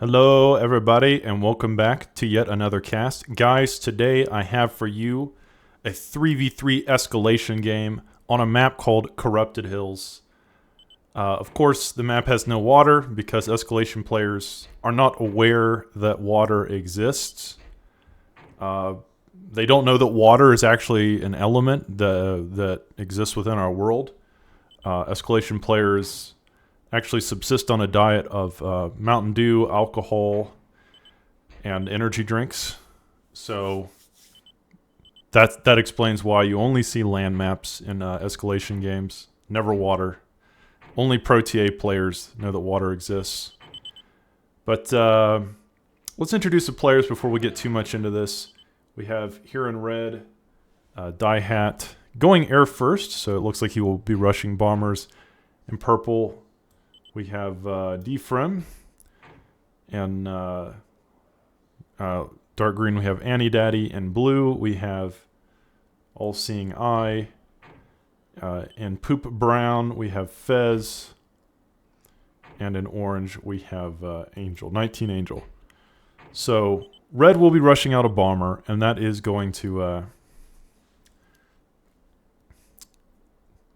Hello, everybody, and welcome back to yet another cast. Guys, today I have for you a 3v3 escalation game on a map called Corrupted Hills. Of course, the map has no water because escalation players are not aware that water exists. They don't know that water is actually an element that exists within our world. Escalation players actually subsist on a diet of Mountain Dew, alcohol, and energy drinks. So that explains why you only see land maps in escalation games, never water. Only Pro TA players know that water exists. But let's introduce the players before we get too much into this. We have here in red, Die Hat going air first, so it looks like he will be rushing bombers. In purple, we have Defrem, and dark green we have Annie Daddy, and blue we have All Seeing Eye. In poop brown we have Fez, and in orange we have Angel, 19 Angel. So red will be rushing out a bomber, and that is going to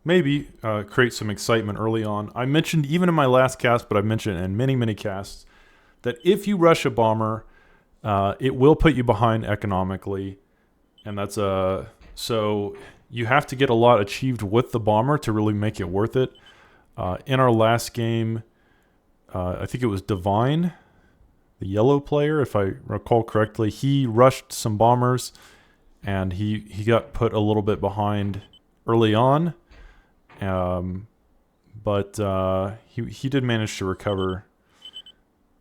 maybe create some excitement early on. I mentioned even in my last cast, but I've mentioned in many casts, that if you rush a bomber, it will put you behind economically, and that's so you have to get a lot achieved with the bomber to really make it worth it. In our last game, I think it was Divine, the yellow player, if I recall correctly, he rushed some bombers, and he got put a little bit behind early on. But he did manage to recover.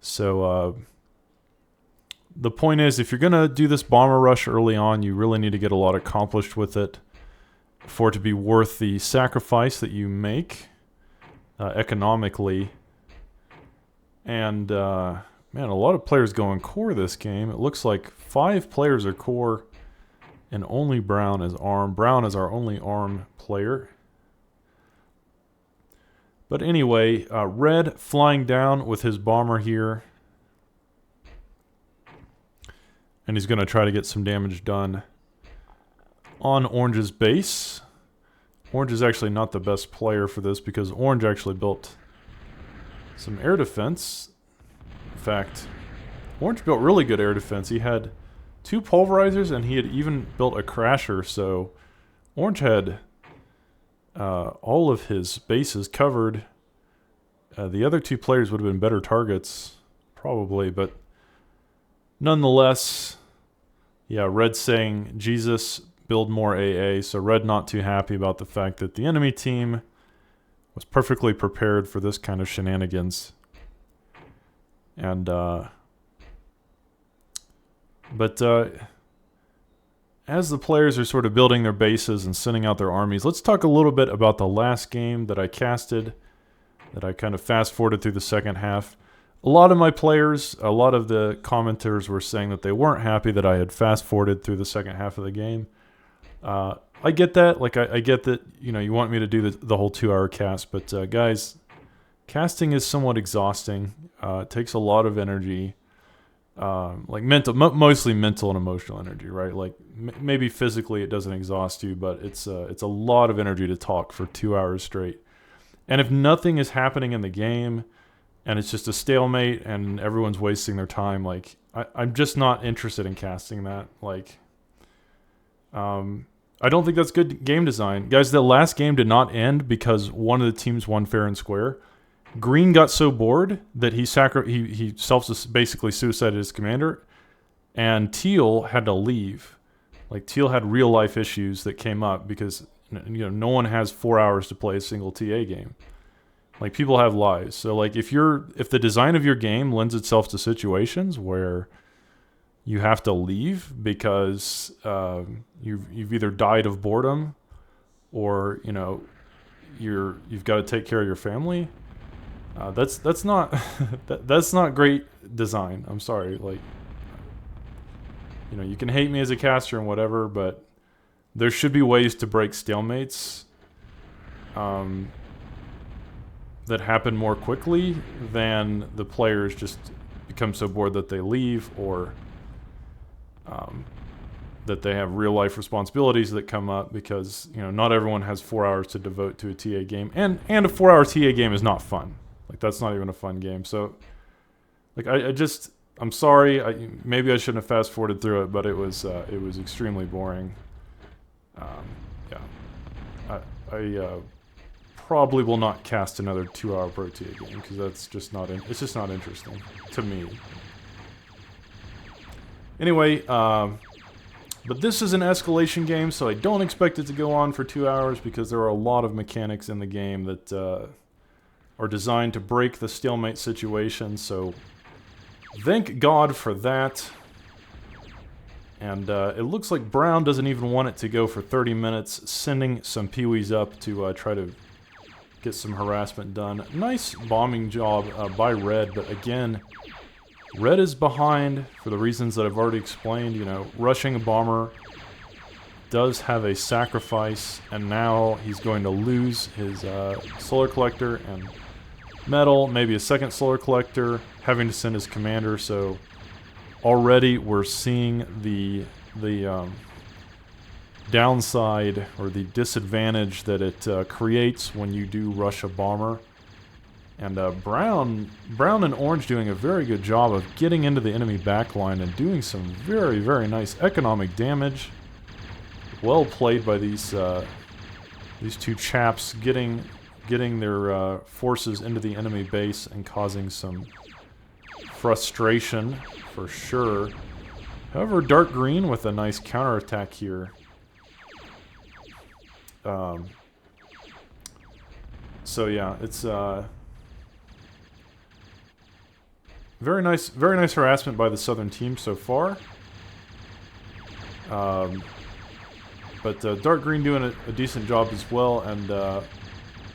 So the point is, if you're gonna do this bomber rush early on, you really need to get a lot accomplished with it for it to be worth the sacrifice that you make economically. And man, a lot of players going core this game. It looks like 5 players are core, and only Brown is ARM. Brown is our only ARM player. But anyway, red flying down with his bomber here. And he's going to try to get some damage done on orange's base. Orange is actually not the best player for this because orange actually built some air defense. In fact, orange built really good air defense. He had 2 pulverizers and he had even built a crasher. So orange had all of his bases covered. The other 2 players would have been better targets, probably, but nonetheless, yeah, red saying, Jesus, build more AA, so red not too happy about the fact that the enemy team was perfectly prepared for this kind of shenanigans. And, but as the players are sort of building their bases and sending out their armies, let's talk a little bit about the last game that I casted, that I kind of fast-forwarded through the second half. A lot of my players, a lot of the commenters were saying that they weren't happy that I had fast-forwarded through the second half of the game. I get that. Like, I get that, you know, you want me to do the whole 2-hour cast, but guys, casting is somewhat exhausting. It takes a lot of energy. Like mostly mental and emotional energy, right? Like maybe physically it doesn't exhaust you, but it's a lot of energy to talk for 2 hours straight. And if nothing is happening in the game, and it's just a stalemate, and everyone's wasting their time, like I'm just not interested in casting that. Like, I don't think that's good game design, guys. The last game did not end because one of the teams won fair and square. Green got so bored that he basically suicided his commander, and Teal had to leave. Like, Teal had real life issues that came up because, you know, no one has 4 hours to play a single TA game. Like, people have lives. So like, if the design of your game lends itself to situations where you have to leave because you've either died of boredom, or, you know, you've got to take care of your family. That's not that's not great design. I'm sorry. Like, you know, you can hate me as a caster and whatever, but there should be ways to break stalemates that happen more quickly than the players just become so bored that they leave, or that they have real life responsibilities that come up, because not everyone has 4 hours to devote to a TA game, and a 4-hour TA game is not fun. Like, that's not even a fun game. So like I'm sorry, maybe I shouldn't have fast forwarded through it, but it was extremely boring. Yeah, I probably will not cast another 2-hour Pro TA game, because that's just not it's just not interesting to me. Anyway, but this is an escalation game, so I don't expect it to go on for 2 hours, because there are a lot of mechanics in the game that are designed to break the stalemate situation, so thank God for that. And it looks like Brown doesn't even want it to go for 30 minutes, sending some peewees up to try to get some harassment done. Nice bombing job by Red, but again, Red is behind for the reasons that I've already explained. Rushing a bomber does have a sacrifice, and now he's going to lose his solar collector and metal, maybe a second solar collector, having to send his commander. So already we're seeing the downside, or the disadvantage, that it creates when you do rush a bomber. And Brown and Orange doing a very good job of getting into the enemy backline and doing some very, very nice economic damage. Well played by these two chaps, getting their forces into the enemy base and causing some frustration for sure. However, Dark Green with a nice counterattack here. So yeah, it's very nice harassment by the Southern team so far. But Dark Green doing a decent job as well, and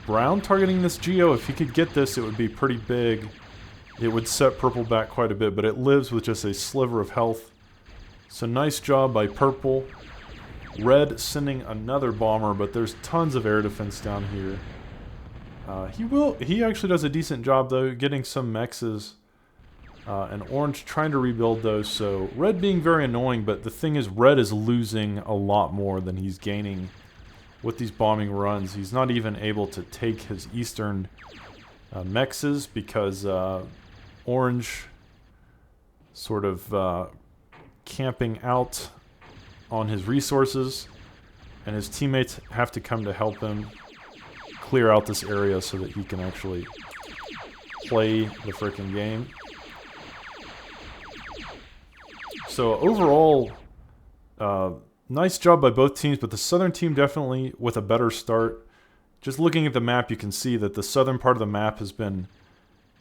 Brown targeting this Geo. If he could get this, it would be pretty big. It would set Purple back quite a bit, but it lives with just a sliver of health. So nice job by Purple. Red sending another bomber, but there's tons of air defense down here. He actually does a decent job though, getting some mexes. And Orange trying to rebuild those, so Red being very annoying, but the thing is, Red is losing a lot more than he's gaining with these bombing runs. He's not even able to take his eastern mexes, because Orange sort of camping out on his resources, and his teammates have to come to help him clear out this area so that he can actually play the frickin' game. So overall, nice job by both teams, but the Southern team definitely with a better start. Just looking at the map, you can see that the southern part of the map has been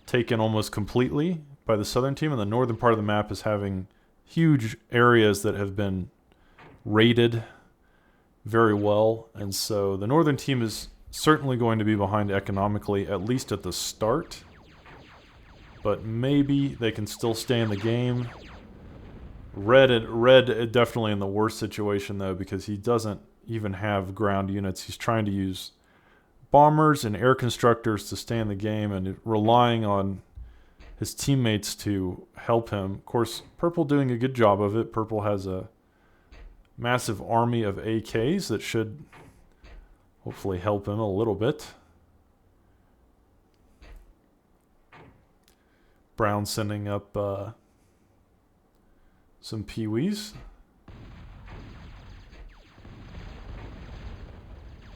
taken almost completely by the Southern team, and the northern part of the map is having huge areas that have been raided very well. And so the Northern team is certainly going to be behind economically, at least at the start. But maybe they can still stay in the game. Red definitely in the worst situation though, because he doesn't even have ground units. He's trying to use bombers and air constructors to stay in the game, and relying on his teammates to help him. Of course, Purple doing a good job of it. Purple has a massive army of AKs that should hopefully help him a little bit. Brown sending up some peewees.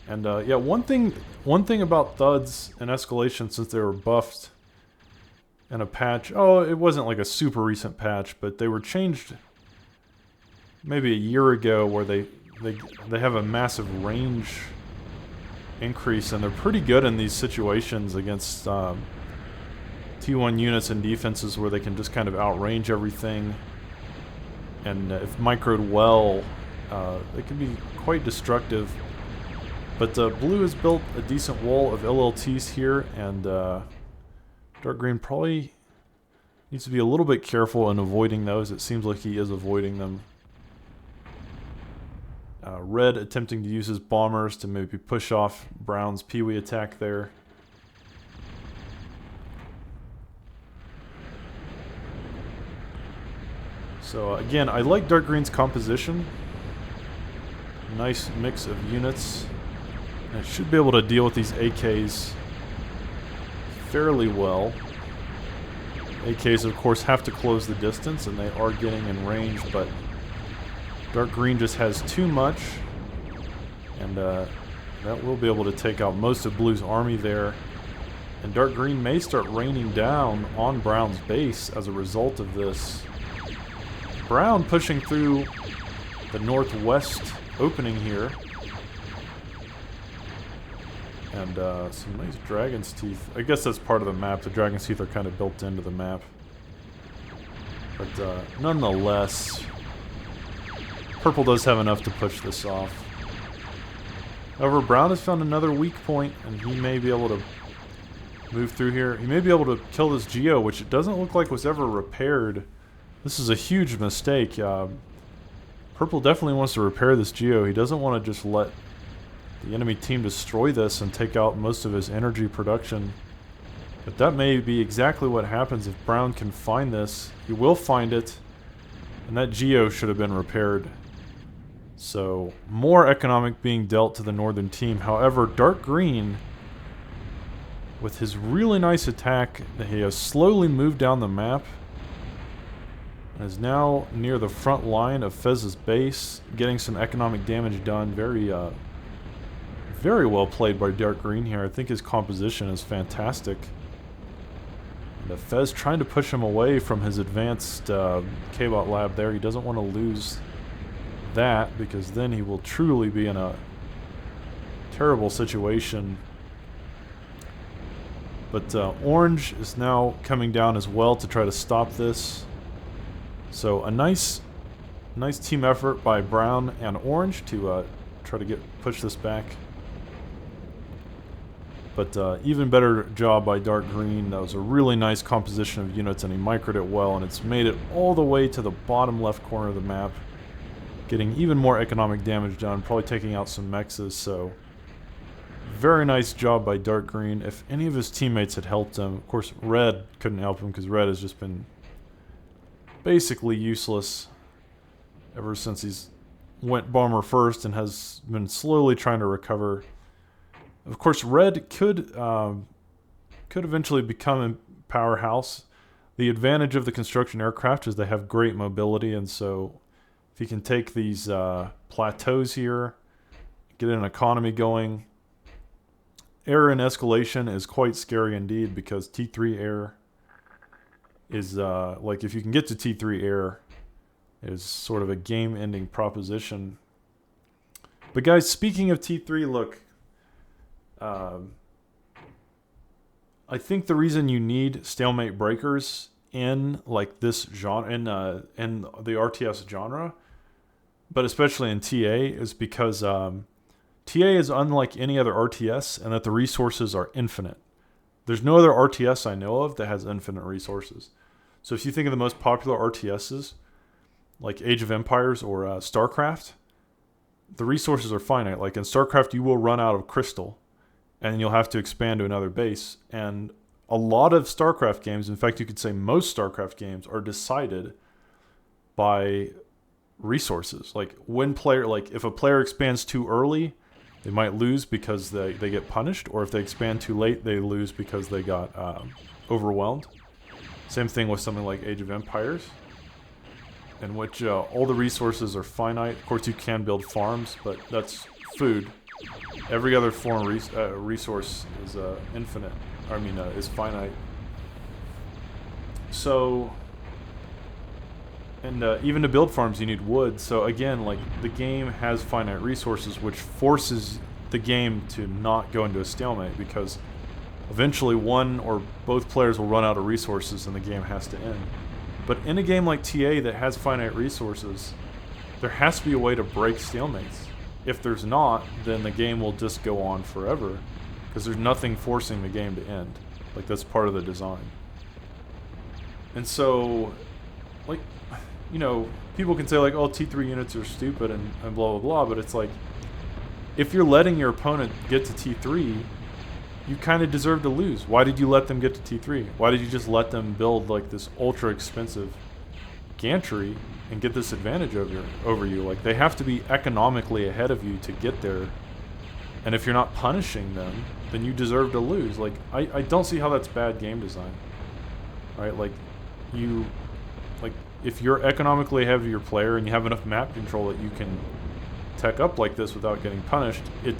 And yeah, one thing about Thuds and Escalation, since they were buffed in a patch, it wasn't like a super recent patch, but they were changed maybe a year ago, where they have a massive range increase, and they're pretty good in these situations against T1 units and defenses where they can just kind of outrange everything. And if microed well, they can be quite destructive. But Blue has built a decent wall of LLTs here, and Dark Green probably needs to be a little bit careful in avoiding those. It seems like he is avoiding them. Red attempting to use his bombers to maybe push off Brown's peewee attack there. So again, I like dark green's composition. Nice mix of units. And it should be able to deal with these AKs fairly well. AKs, of course, have to close the distance, and they are getting in range, but dark green just has too much. And that will be able to take out most of blue's army there. And dark green may start raining down on brown's base as a result of this. Brown pushing through the northwest opening here. And some nice dragon's teeth. I guess that's part of the map. The dragon's teeth are kind of built into the map. But nonetheless, purple does have enough to push this off. However, brown has found another weak point, and he may be able to move through here. He may be able to kill this Geo, which it doesn't look like was ever repaired. This is a huge mistake. Purple definitely wants to repair this Geo. He doesn't want to just let the enemy team destroy this and take out most of his energy production. But that may be exactly what happens if brown can find this. He will find it, and that Geo should have been repaired. So, more economic being dealt to the northern team. However, dark green, with his really nice attack, he has slowly moved down the map and is now near the front line of Fez's base, getting some economic damage done. Very well played by dark green here. I think his composition is fantastic. And Fez trying to push him away from his advanced K-Bot lab there. He doesn't want to lose that, because then he will truly be in a terrible situation. But orange is now coming down as well to try to stop this. So a nice team effort by brown and orange to try to push this back. But even better job by dark green. That was a really nice composition of units, and he microed it well, and it's made it all the way to the bottom left corner of the map, getting even more economic damage done, probably taking out some mexes. So very nice job by dark green. If any of his teammates had helped him, of course red couldn't help him because red has just been basically useless ever since he's went bomber first and has been slowly trying to recover. Of course, red could eventually become a powerhouse. The advantage of the construction aircraft is they have great mobility, and so if you can take these plateaus here, get an economy going. Air in Escalation is quite scary indeed, because T3 air is, like, if you can get to T3 air, is sort of a game-ending proposition. But guys, speaking of T3, look, I think the reason you need stalemate breakers in like this genre, in the RTS genre, but especially in TA, is because TA is unlike any other RTS, and that the resources are infinite. There's no other RTS I know of that has infinite resources. So if you think of the most popular RTSs, like Age of Empires or StarCraft, the resources are finite. Like in StarCraft, you will run out of crystal, and you'll have to expand to another base. And a lot of StarCraft games, in fact, you could say most StarCraft games, are decided by resources. Like if a player expands too early, they might lose because they get punished, or if they expand too late, they lose because they got overwhelmed. Same thing with something like Age of Empires, in which all the resources are finite. Of course, you can build farms, but that's food. Every other form resource is infinite. I mean, is finite. So, and even to build farms, you need wood. So again, like, the game has finite resources, which forces the game to not go into a stalemate, because eventually one or both players will run out of resources and the game has to end. But in a game like TA that has finite resources, there has to be a way to break stalemates. If there's not, then the game will just go on forever, because there's nothing forcing the game to end. Like, that's part of the design. And so, like, you know, people can say, like, oh, T3 units are stupid and blah, blah, blah, but it's like, if you're letting your opponent get to T3, you kind of deserve to lose. Why did you let them get to T3? Why did you just let them build, like, this ultra expensive gantry and get this advantage over you. Like, they have to be economically ahead of you to get there. And if you're not punishing them, then you deserve to lose. Like, I don't see how that's bad game design. Right? Like, if you're economically ahead of your player and you have enough map control that you can tech up like this without getting punished, you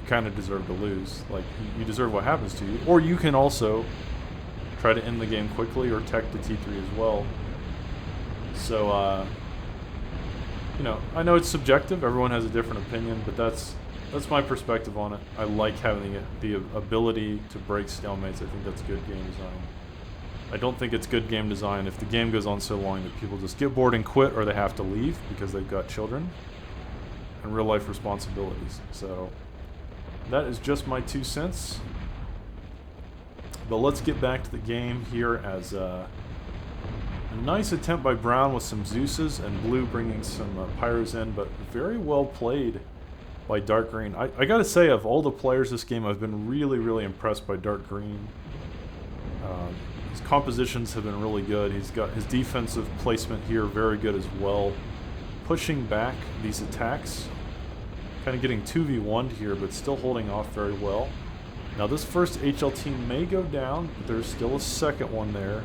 kind of deserve to lose. Like, you deserve what happens to you. Or you can also try to end the game quickly or tech the T3 as well. So, you know, I know it's subjective. Everyone has a different opinion, but that's my perspective on it. I like having the ability to break stalemates. I think that's good game design. I don't think it's good game design if the game goes on so long that people just get bored and quit, or they have to leave because they've got children and real life responsibilities. So that is just my 2 cents. But let's get back to the game here, as a nice attempt by Brown with some Zeuses and Blue bringing some Pyros in, but very well played by Dark Green. I gotta say, of all the players this game, I've been really, really impressed by Dark Green. His compositions have been really good. He's got his defensive placement here very good as well. Pushing back these attacks. Kind of getting 2v1'd here, but still holding off very well. Now this first HL team may go down, but there's still a second one there.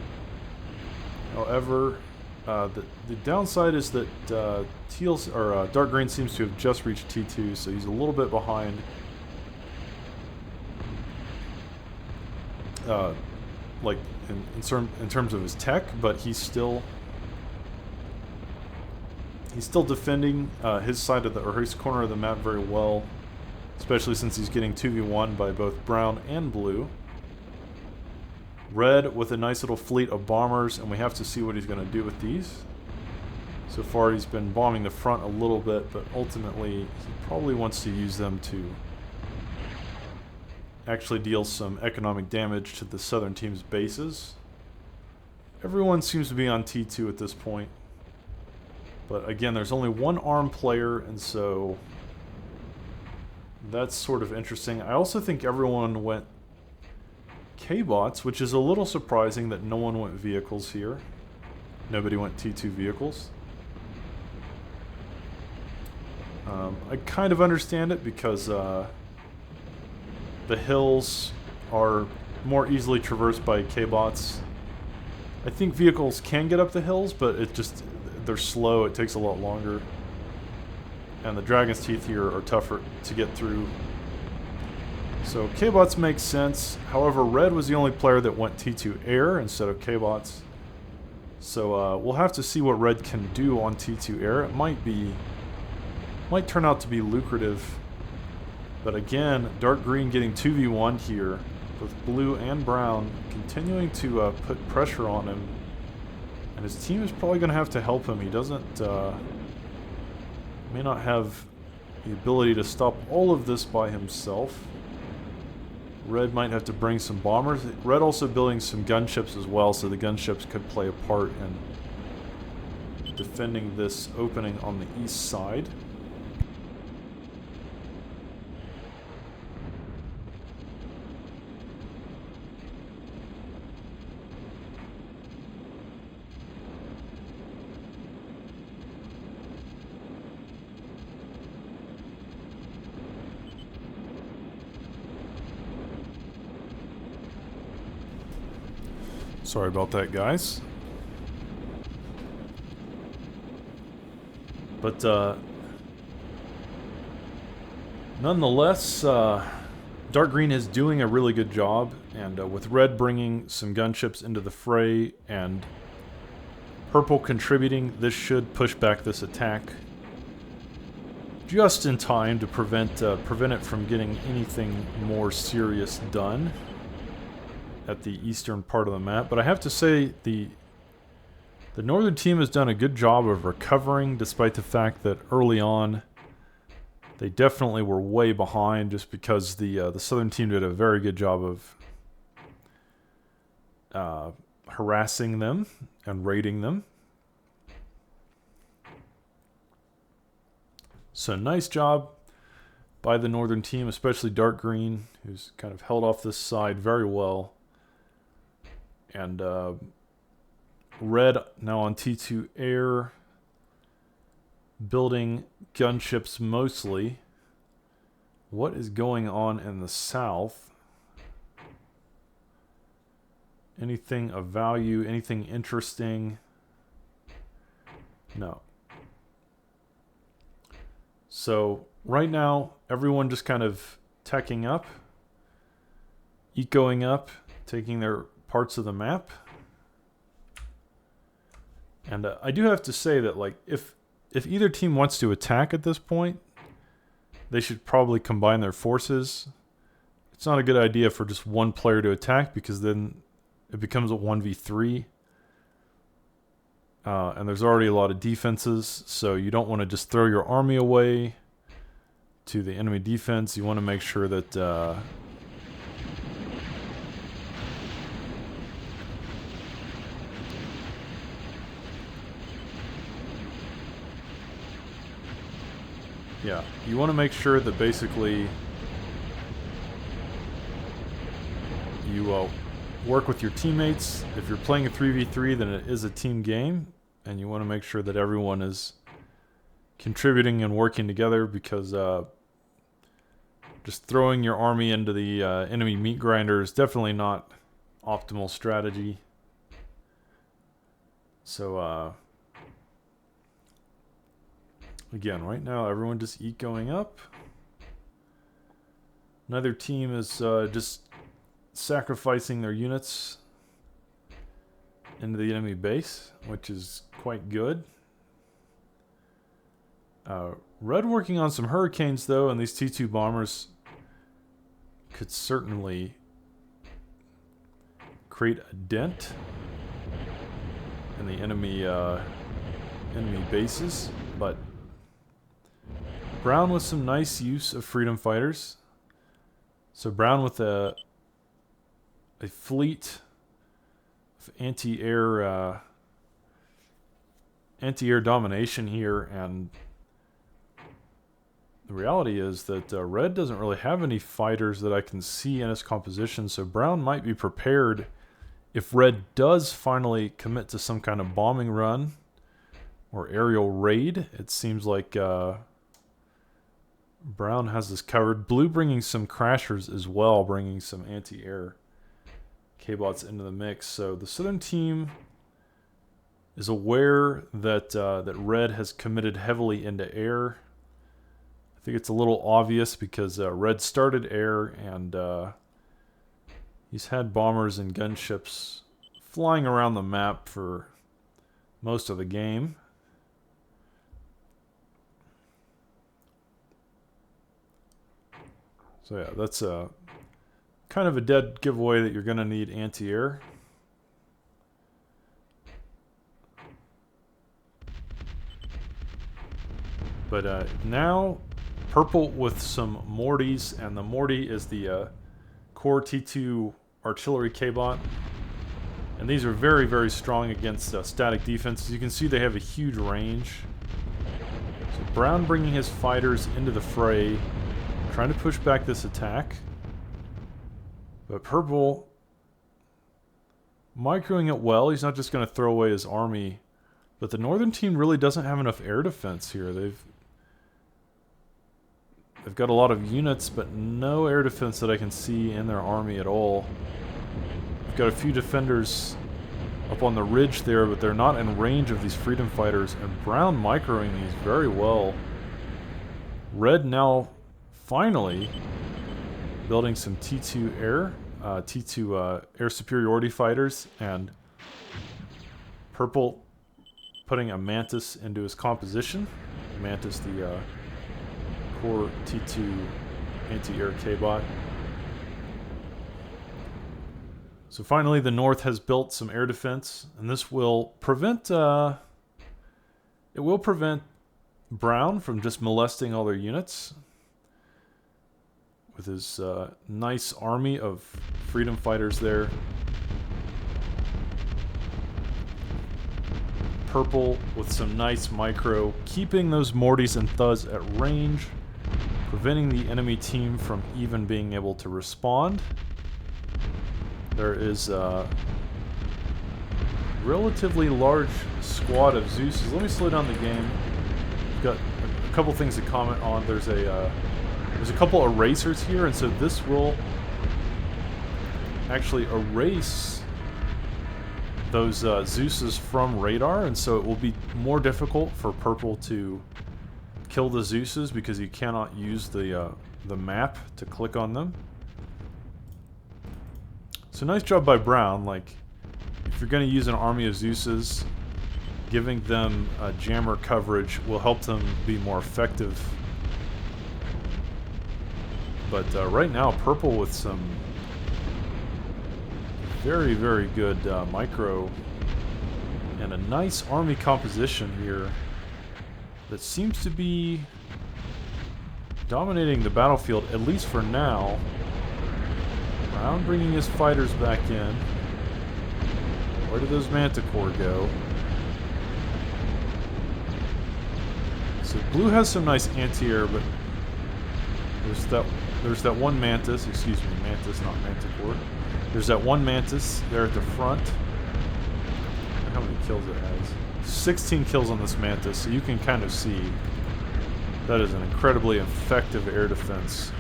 However, the downside is that Dark Green seems to have just reached T2, so he's a little bit behind. Like in terms of his tech, but he's still defending his side of his corner of the map very well, especially since he's getting 2v1 by both Brown and Blue. Red with a nice little fleet of bombers, and we have to see what he's going to do with these. So far he's been bombing the front a little bit, but ultimately he probably wants to use them to actually deal some economic damage to the southern team's bases. Everyone seems to be on T2 at this point. But again, there's only one ARM player, and so that's sort of interesting. I also think everyone went K-bots, which is a little surprising that no one went vehicles here. Nobody went T2 vehicles. I kind of understand it because the hills are more easily traversed by K-bots. I think vehicles can get up the hills, but they're slow. It takes a lot longer. And the Dragon's Teeth here are tougher to get through. So K-bots make sense. However, Red was the only player that went T2 air instead of K-bots. So we'll have to see what Red can do on T2 air. It might turn out to be lucrative. But again, Dark Green getting 2v1 here with Blue and Brown continuing to put pressure on him. And his team is probably going to have to help him. He may not have the ability to stop all of this by himself. Red might have to bring some bombers. Red also building some gunships as well, so the gunships could play a part in defending this opening on the east side. Sorry about that, guys. But nonetheless, Dark Green is doing a really good job, and with Red bringing some gunships into the fray and Purple contributing, this should push back this attack just in time to prevent it from getting anything more serious done at the eastern part of the map. But I have to say, the northern team has done a good job of recovering, despite the fact that early on they definitely were way behind, just because the southern team did a very good job of harassing them and raiding them. So nice job by the northern team, especially Dark Green, who's kind of held off this side very well. And Red now on T2 air, building gunships mostly. What is going on in the south? Anything of value? Anything interesting? No. So right now, everyone just kind of teching up, ecoing up, taking their parts of the map. And I do have to say that, like, if either team wants to attack at this point, they should probably combine their forces. It's not a good idea for just one player to attack, because then it becomes a 1v3. And there's already a lot of defenses, so you don't want to just throw your army away to the enemy defense. You want to make sure that yeah, you want to make sure that basically you work with your teammates. If you're playing a 3v3, then it is a team game, and you want to make sure that everyone is contributing and working together, because just throwing your army into the enemy meat grinder is definitely not optimal strategy. So again, right now everyone just going up. Another team is just sacrificing their units into the enemy base, which is quite good. Red working on some hurricanes though, and these T2 bombers could certainly create a dent in the enemy bases. But Brown with some nice use of freedom fighters. So Brown with a fleet of anti-air domination here, and the reality is that Red doesn't really have any fighters that I can see in his composition, so Brown might be prepared if Red does finally commit to some kind of bombing run or aerial raid. It seems like Brown has this covered. Blue bringing some crashers as well, bringing some anti-air K-bots into the mix. So the Southern team is aware that that Red has committed heavily into air. I think it's a little obvious because Red started air, and he's had bombers and gunships flying around the map for most of the game. So yeah, that's kind of a dead giveaway that you're going to need anti-air. But now purple with some Mortys, and the Morty is the core T2 artillery K-bot. And these are very, very strong against static defenses. You can see they have a huge range. So Brown bringing his fighters into the fray, trying to push back this attack. But purple microing it well. He's not just going to throw away his army. But the northern team really doesn't have enough air defense here. They've got a lot of units, but no air defense that I can see in their army at all. They've got a few defenders up on the ridge there, but they're not in range of these freedom fighters. And Brown microing these very well. Red now finally building some T2 air, T2 air superiority fighters, and purple putting a Mantis into his composition. Mantis, the core T2 anti-air K-bot. So finally the North has built some air defense, and this will prevent Brown from just molesting all their units with his nice army of freedom fighters there. Purple with some nice micro, keeping those Mortys and Thus at range, preventing the enemy team from even being able to respond. There is relatively large squad of Zeus's. Let me slow down the game. We've got a couple things to comment on. There's a couple erasers here, and so this will actually erase those Zeus's from radar, and so it will be more difficult for purple to kill the Zeus's because you cannot use the map to click on them. So nice job by Brown. Like, if you're going to use an army of Zeus's, giving them jammer coverage will help them be more effective. But right now, purple with some very, very good micro and a nice army composition here that seems to be dominating the battlefield, at least for now. Brown bringing his fighters back in. Where did those Manticore go? So blue has some nice anti-air, but there's that one Mantis, excuse me, Mantis, not Manticore. There's that one Mantis there at the front. I wonder how many kills it has. 16 kills on this Mantis, so you can kind of see that is an incredibly effective air defense.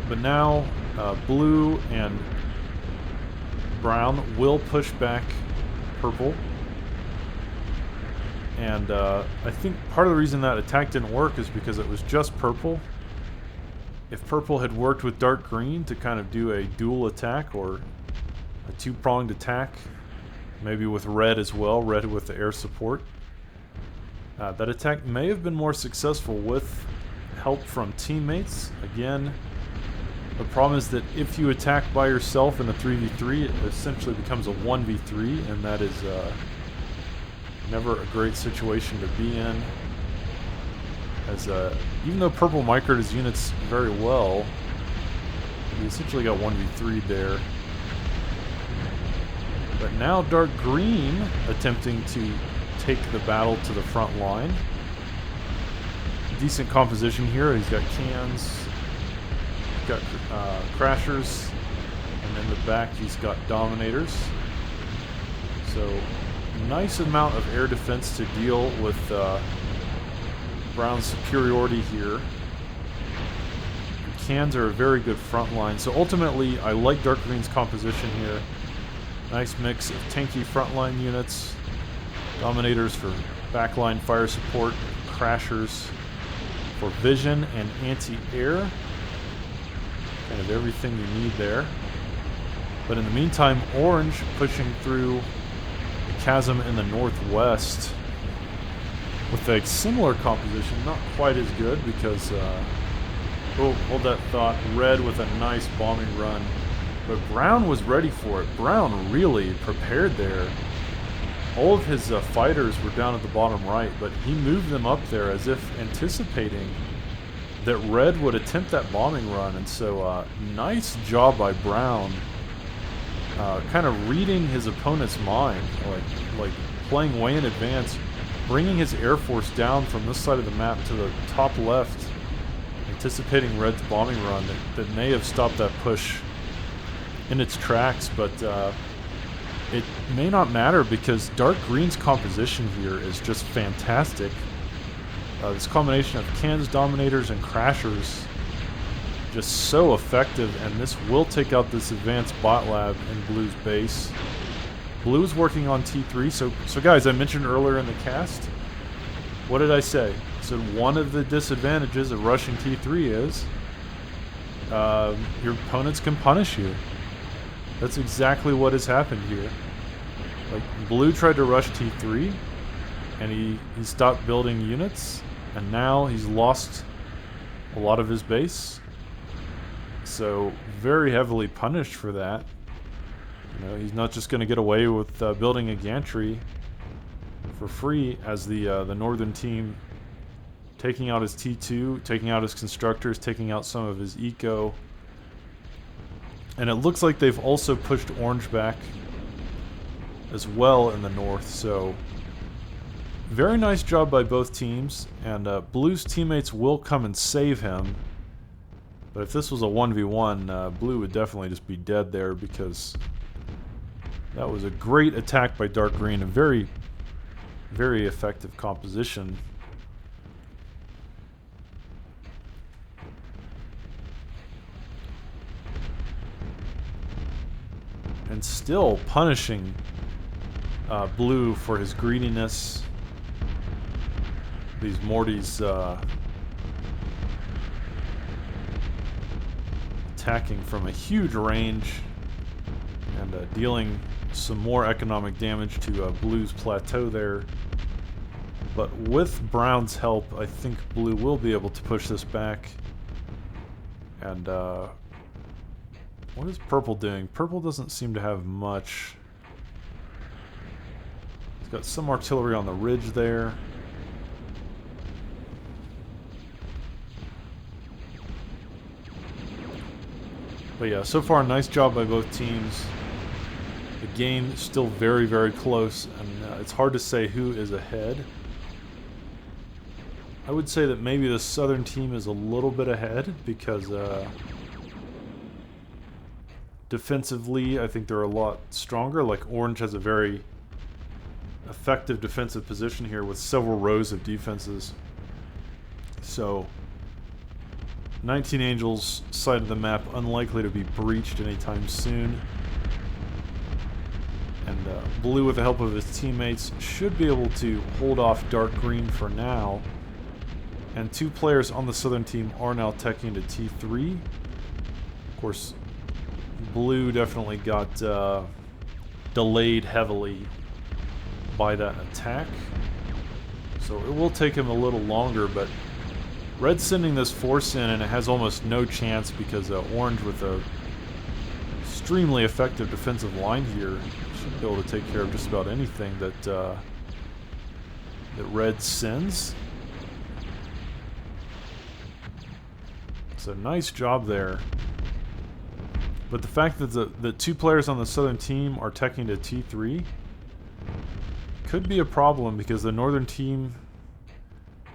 But now, blue and brown will push back purple. And I think part of the reason that attack didn't work is because it was just purple. If purple had worked with dark green to kind of do a dual attack or a two-pronged attack, maybe with red as well, red with the air support, that attack may have been more successful with help from teammates. Again, the problem is that if you attack by yourself in a 3v3, it essentially becomes a 1v3, and that is never a great situation to be in. As even though purple microed his units very well, he essentially got 1v3 there. But now dark green attempting to take the battle to the front line. Decent composition here. He's got cans, he's got crashers, and in the back he's got dominators. So nice amount of air defense to deal with Brown's superiority here. The cans are a very good front line. So ultimately, I like dark green's composition here. Nice mix of tanky frontline units, dominators for backline fire support, crashers for vision and anti-air. Kind of everything you need there. But in the meantime, orange pushing through the chasm in the northwest with a similar composition, not quite as good because, oh, hold that thought, red with a nice bombing run. But Brown was ready for it. Brown really prepared there. All of his fighters were down at the bottom right, but he moved them up there as if anticipating that red would attempt that bombing run. And so nice job by Brown, kind of reading his opponent's mind, like playing way in advance, bringing his air force down from this side of the map to the top left, anticipating red's bombing run that may have stopped that push in its tracks, but it may not matter because dark green's composition here is just fantastic. This combination of cans, dominators, and crashers just so effective, and this will take out this advanced bot lab in blue's base. Blue's working on T3, so guys, I mentioned earlier in the cast, what did I say? I said one of the disadvantages of rushing T3 is your opponents can punish you. That's exactly what has happened here. Like, blue tried to rush T3, and he stopped building units, and now he's lost a lot of his base. So, very heavily punished for that. You know, he's not just going to get away with building a gantry for free as the northern team taking out his T2, taking out his constructors, taking out some of his eco. And it looks like they've also pushed orange back as well in the north, so very nice job by both teams, and blue's teammates will come and save him. But if this was a 1v1, blue would definitely just be dead there, because that was a great attack by dark green. A very, very effective composition. And still punishing blue for his greediness. These Mortys attacking from a huge range and dealing some more economic damage to blue's plateau there. But with brown's help, I think blue will be able to push this back. And what is purple doing? Purple doesn't seem to have much. He's got some artillery on the ridge there. But yeah, so far, nice job by both teams. The game is still very, very close, and it's hard to say who is ahead. I would say that maybe the southern team is a little bit ahead, because defensively, I think they're a lot stronger. Like, orange has a very effective defensive position here with several rows of defenses. So 19 Angels side of the map unlikely to be breached anytime soon. And blue, with the help of his teammates, should be able to hold off dark green for now. And two players on the southern team are now teching to T3. Of course, blue definitely got delayed heavily by that attack. So it will take him a little longer, but red's sending this force in, and it has almost no chance because orange, with a extremely effective defensive line here, should be able to take care of just about anything that that red sends. So nice job there. But the fact that the two players on the southern team are teching to T3 could be a problem, because the northern team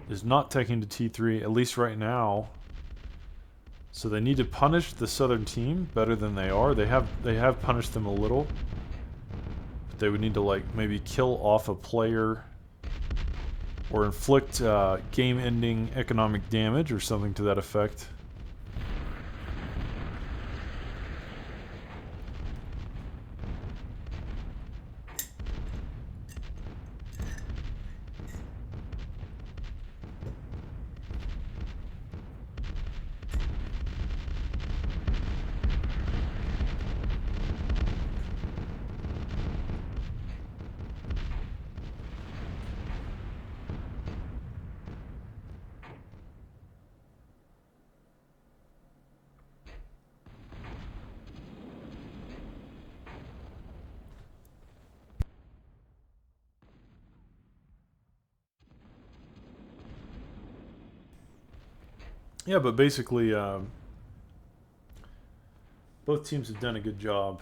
is not taking to T3, at least right now. So they need to punish the southern team better than they are. They have punished them a little. But they would need to, like, maybe kill off a player or inflict game-ending economic damage or something to that effect. Yeah, but basically, both teams have done a good job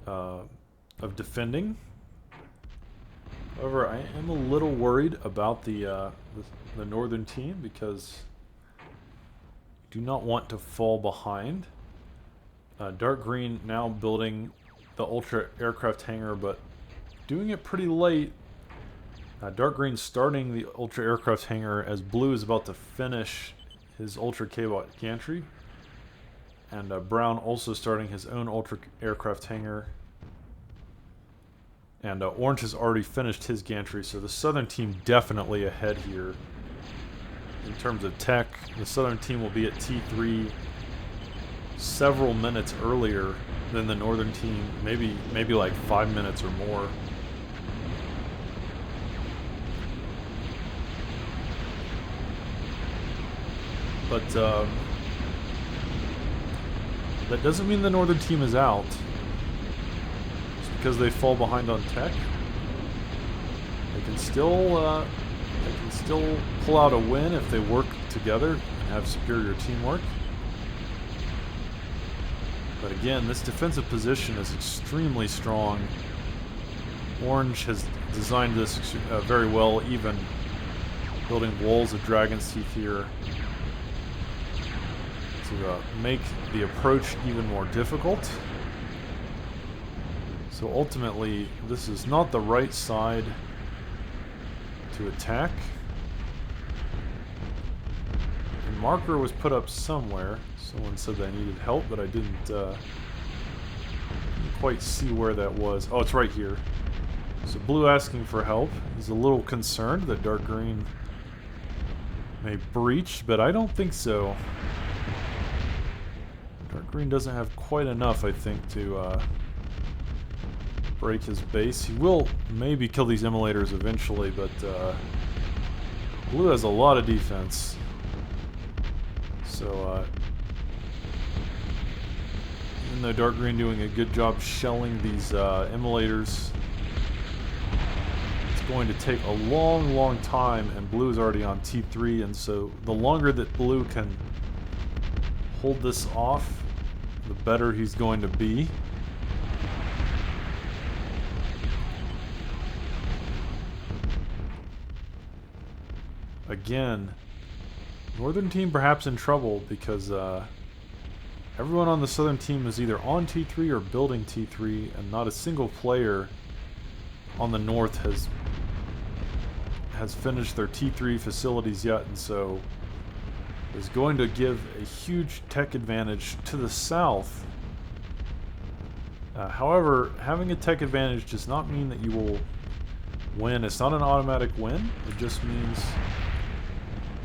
of defending. However, I am a little worried about the northern team, because you do not want to fall behind. Dark green now building the ultra aircraft hangar, but doing it pretty late. Dark green starting the ultra aircraft hangar as blue is about to finish his ultra K-bot gantry, and brown also starting his own ultra aircraft hangar, and orange has already finished his gantry. So the southern team definitely ahead here in terms of tech. The southern team will be at T3 several minutes earlier than the northern team, maybe like 5 minutes or more. But that doesn't mean the northern team is out. Just because they fall behind on tech, they can still pull out a win if they work together and have superior teamwork. But again, this defensive position is extremely strong. Orange has designed this very well, even building walls of dragon's teeth here. to make the approach even more difficult. So ultimately, this is not the right side to attack. A marker was put up somewhere. Someone said I needed help, but I didn't quite see where that was. Oh, it's right here. So blue asking for help. He's a little concerned that dark green may breach, but I don't think so. Dark green doesn't have quite enough, I think, to break his base. He will maybe kill these immolators eventually, but blue has a lot of defense. So even though dark green doing a good job shelling these immolators, it's going to take a long time, and blue is already on T3, and so the longer that blue can hold this off, the better he's going to be. Again, northern team perhaps in trouble because everyone on the southern team is either on T3 or building T3, and not a single player on the north has finished their T3 facilities yet, and so is going to give a huge tech advantage to the south. However, having a tech advantage does not mean that you will win. It's not an automatic win. It just means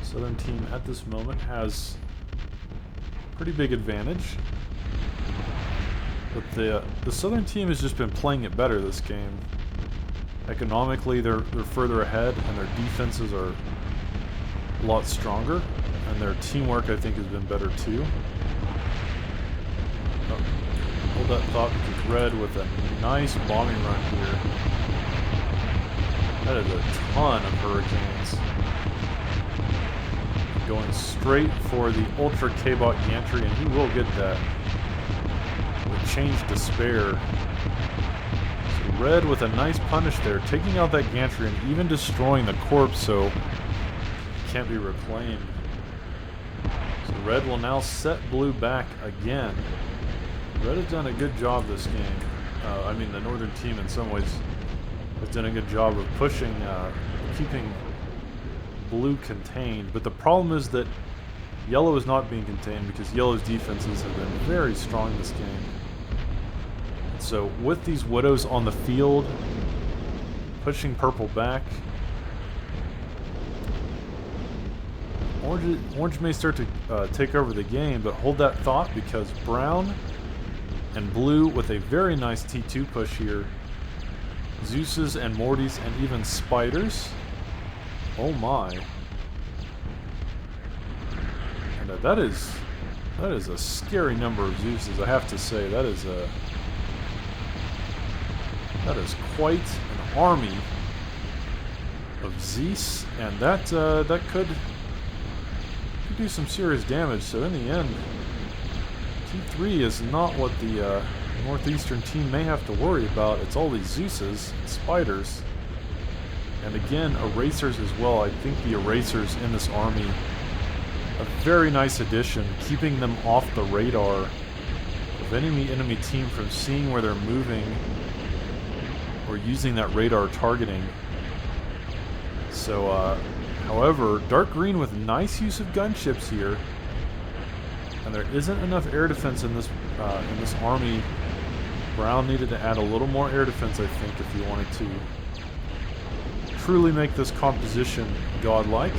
southern team at this moment has pretty big advantage. But the southern team has just been playing it better this game. Economically, they're further ahead, and their defenses are a lot stronger, and their teamwork, I think, has been better too. Oh, hold that thought, because red with a nice bombing run here. That is a ton of hurricanes. Going straight for the Ultra K-Bot Gantry, and he will get that with Change to spare. So red with a nice punish there, taking out that Gantry and even destroying the corpse so it can't be reclaimed. So red will now set blue back again. Red has done a good job this game. I mean, the northern team in some ways has done a good job of pushing, keeping blue contained, but the problem is that yellow is not being contained because yellow's defenses have been very strong this game. So with these widows on the field, pushing purple back, orange may start to take over the game, but hold that thought because brown and blue with a very nice T2 push here, Zeus's and Morty's and even spiders. Oh my. And that is a scary number of Zeuses, I have to say. That is quite an army of Zeus, and that could do some serious damage. So in the end, T3 is not what the northeastern team may have to worry about. It's all these Zeuses and spiders. And again, erasers as well. I think the erasers in this army, a very nice addition, keeping them off the radar of any enemy team from seeing where they're moving or using that radar targeting. So, however, dark green with nice use of gunships here, and there isn't enough air defense in this army. Brown needed to add a little more air defense, I think, if he wanted to truly make this composition godlike.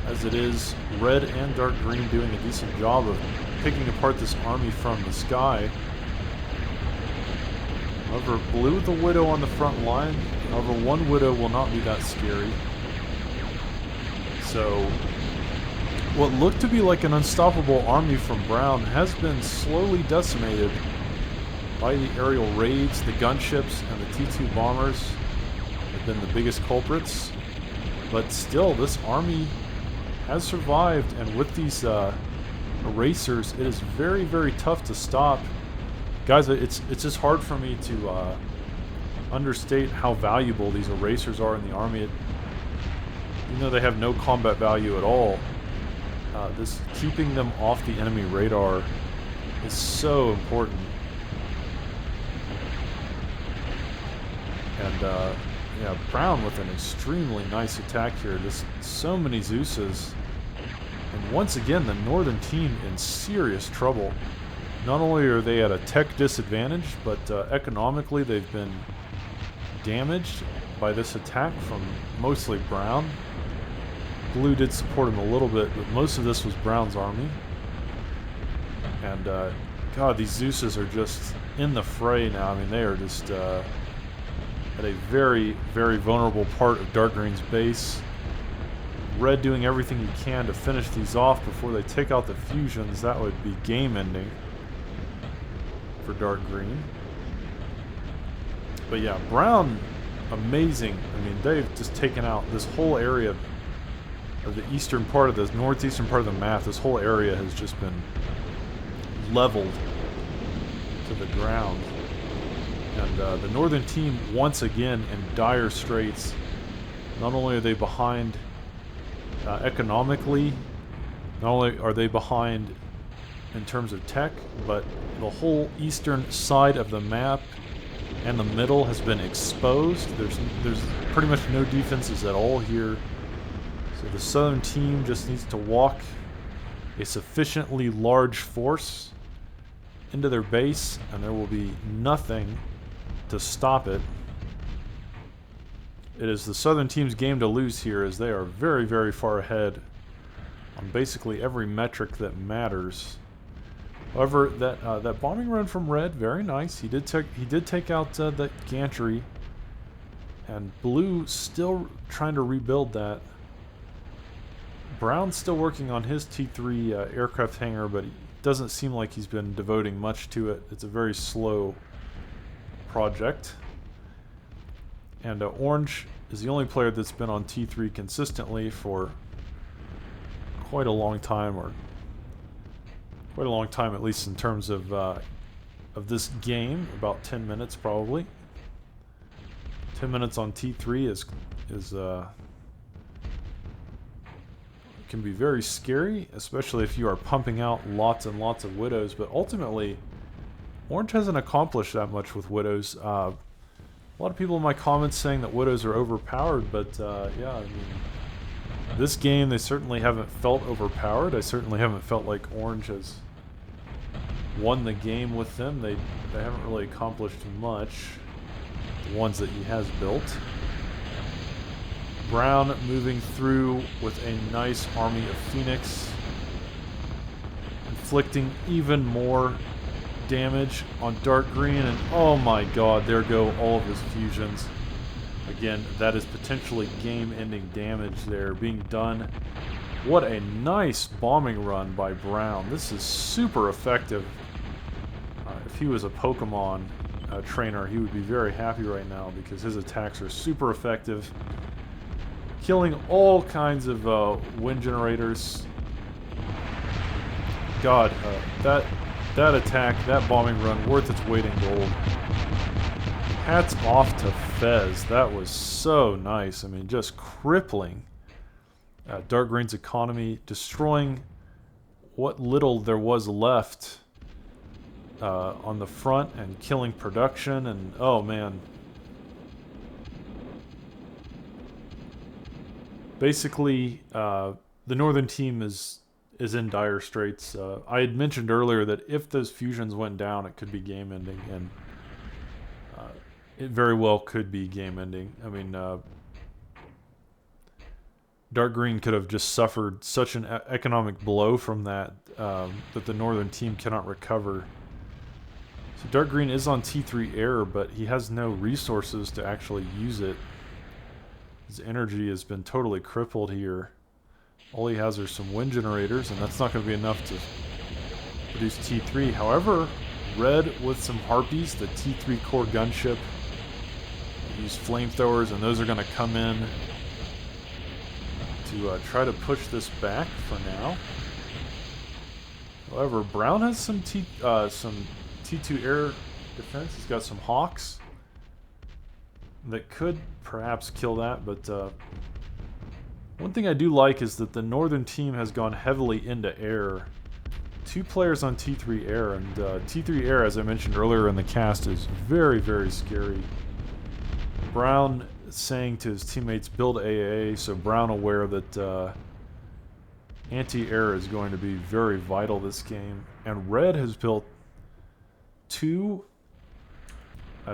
As it is, red and dark green doing a decent job of picking apart this army from the sky. However, blue with the widow on the front line. However, one widow will not be that scary. So what looked to be like an unstoppable army from brown has been slowly decimated by the aerial raids. The gunships and the T2 bombers have been the biggest culprits, but still this army has survived, and with these erasers it is very tough to stop. Guys, it's just hard for me to understate how valuable these erasers are in the army. Even though they have no combat value at all, This keeping them off the enemy radar is so important. And yeah, Brown with an extremely nice attack here. Just so many Zeuses. And once again, the Northern team in serious trouble. Not only are they at a tech disadvantage, but economically they've been damaged by this attack from mostly Brown. Blue did support him a little bit, but most of this was Brown's army. And God, these Zeuses are just in the fray now. I mean, they are just at a very, very vulnerable part of Dark Green's base. Red doing everything he can to finish these off before they take out the fusions. That would be game ending for Dark Green. But yeah, Brown, amazing. I mean, they've just taken out this whole area of the eastern part of the northeastern part of the map. This whole area has just been leveled to the ground. And the Northern team, once again, in dire straits. Not only are they behind economically, not only are they behind in terms of tech, but the whole eastern side of the map and the middle has been exposed. There's pretty much no defenses at all here. So the southern team just needs to walk a sufficiently large force into their base, and there will be nothing to stop it. It is the southern team's game to lose here, as they are very, very far ahead on basically every metric that matters. However, that bombing run from Red, very nice. He did take out that gantry, and Blue still trying to rebuild that. Brown's still working on his T3 aircraft hangar, but it doesn't seem like he's been devoting much to it. It's a very slow project. And Orange is the only player that's been on T3 consistently for quite a long time, or quite a long time at least in terms of this game. About 10 minutes probably. 10 minutes on T3 is can be very scary, especially if you are pumping out lots and lots of Widows. But ultimately, Orange hasn't accomplished that much with Widows. A lot of people in my comments saying that Widows are overpowered, but yeah, I mean, this game they certainly haven't felt overpowered. I certainly haven't felt like Orange has won the game with them. They haven't really accomplished much, the ones that he has built. Brown moving through with a nice army of Phoenix, inflicting even more damage on Dark Green, and oh my god, there go all of his fusions. Again, that is potentially game-ending damage there being done. What a nice bombing run by Brown. This is super effective. If he was a Pokemon trainer, he would be very happy right now because his attacks are super effective, killing all kinds of wind generators. God, that attack, that bombing run, worth its weight in gold. Hats off to Fez. That was so nice. I mean, just crippling Dark Green's economy, destroying what little there was left on the front, and killing production. And oh man, basically the Northern team is in dire straits. I had mentioned earlier that if those fusions went down, it could be game ending, and it very well could be game ending. I mean, Dark Green could have just suffered such an economic blow from that that the Northern team cannot recover. So Dark Green is on T3 air, but he has no resources to actually use it. His energy has been totally crippled here. All he has are some wind generators, and that's not going to be enough to produce T3. However, Red with some Harpies, the T3 core gunship, use flamethrowers, and those are going to come in to try to push this back for now. However, Brown has some T2 air defense. He's got some Hawks that could perhaps kill that, but One thing I do like is that the northern team has gone heavily into air. 2 players on T3 air, and T3 air, as I mentioned earlier in the cast, is very, very scary. Brown saying to his teammates, build AA, so Brown aware that anti-air is going to be very vital this game. And Red has built 2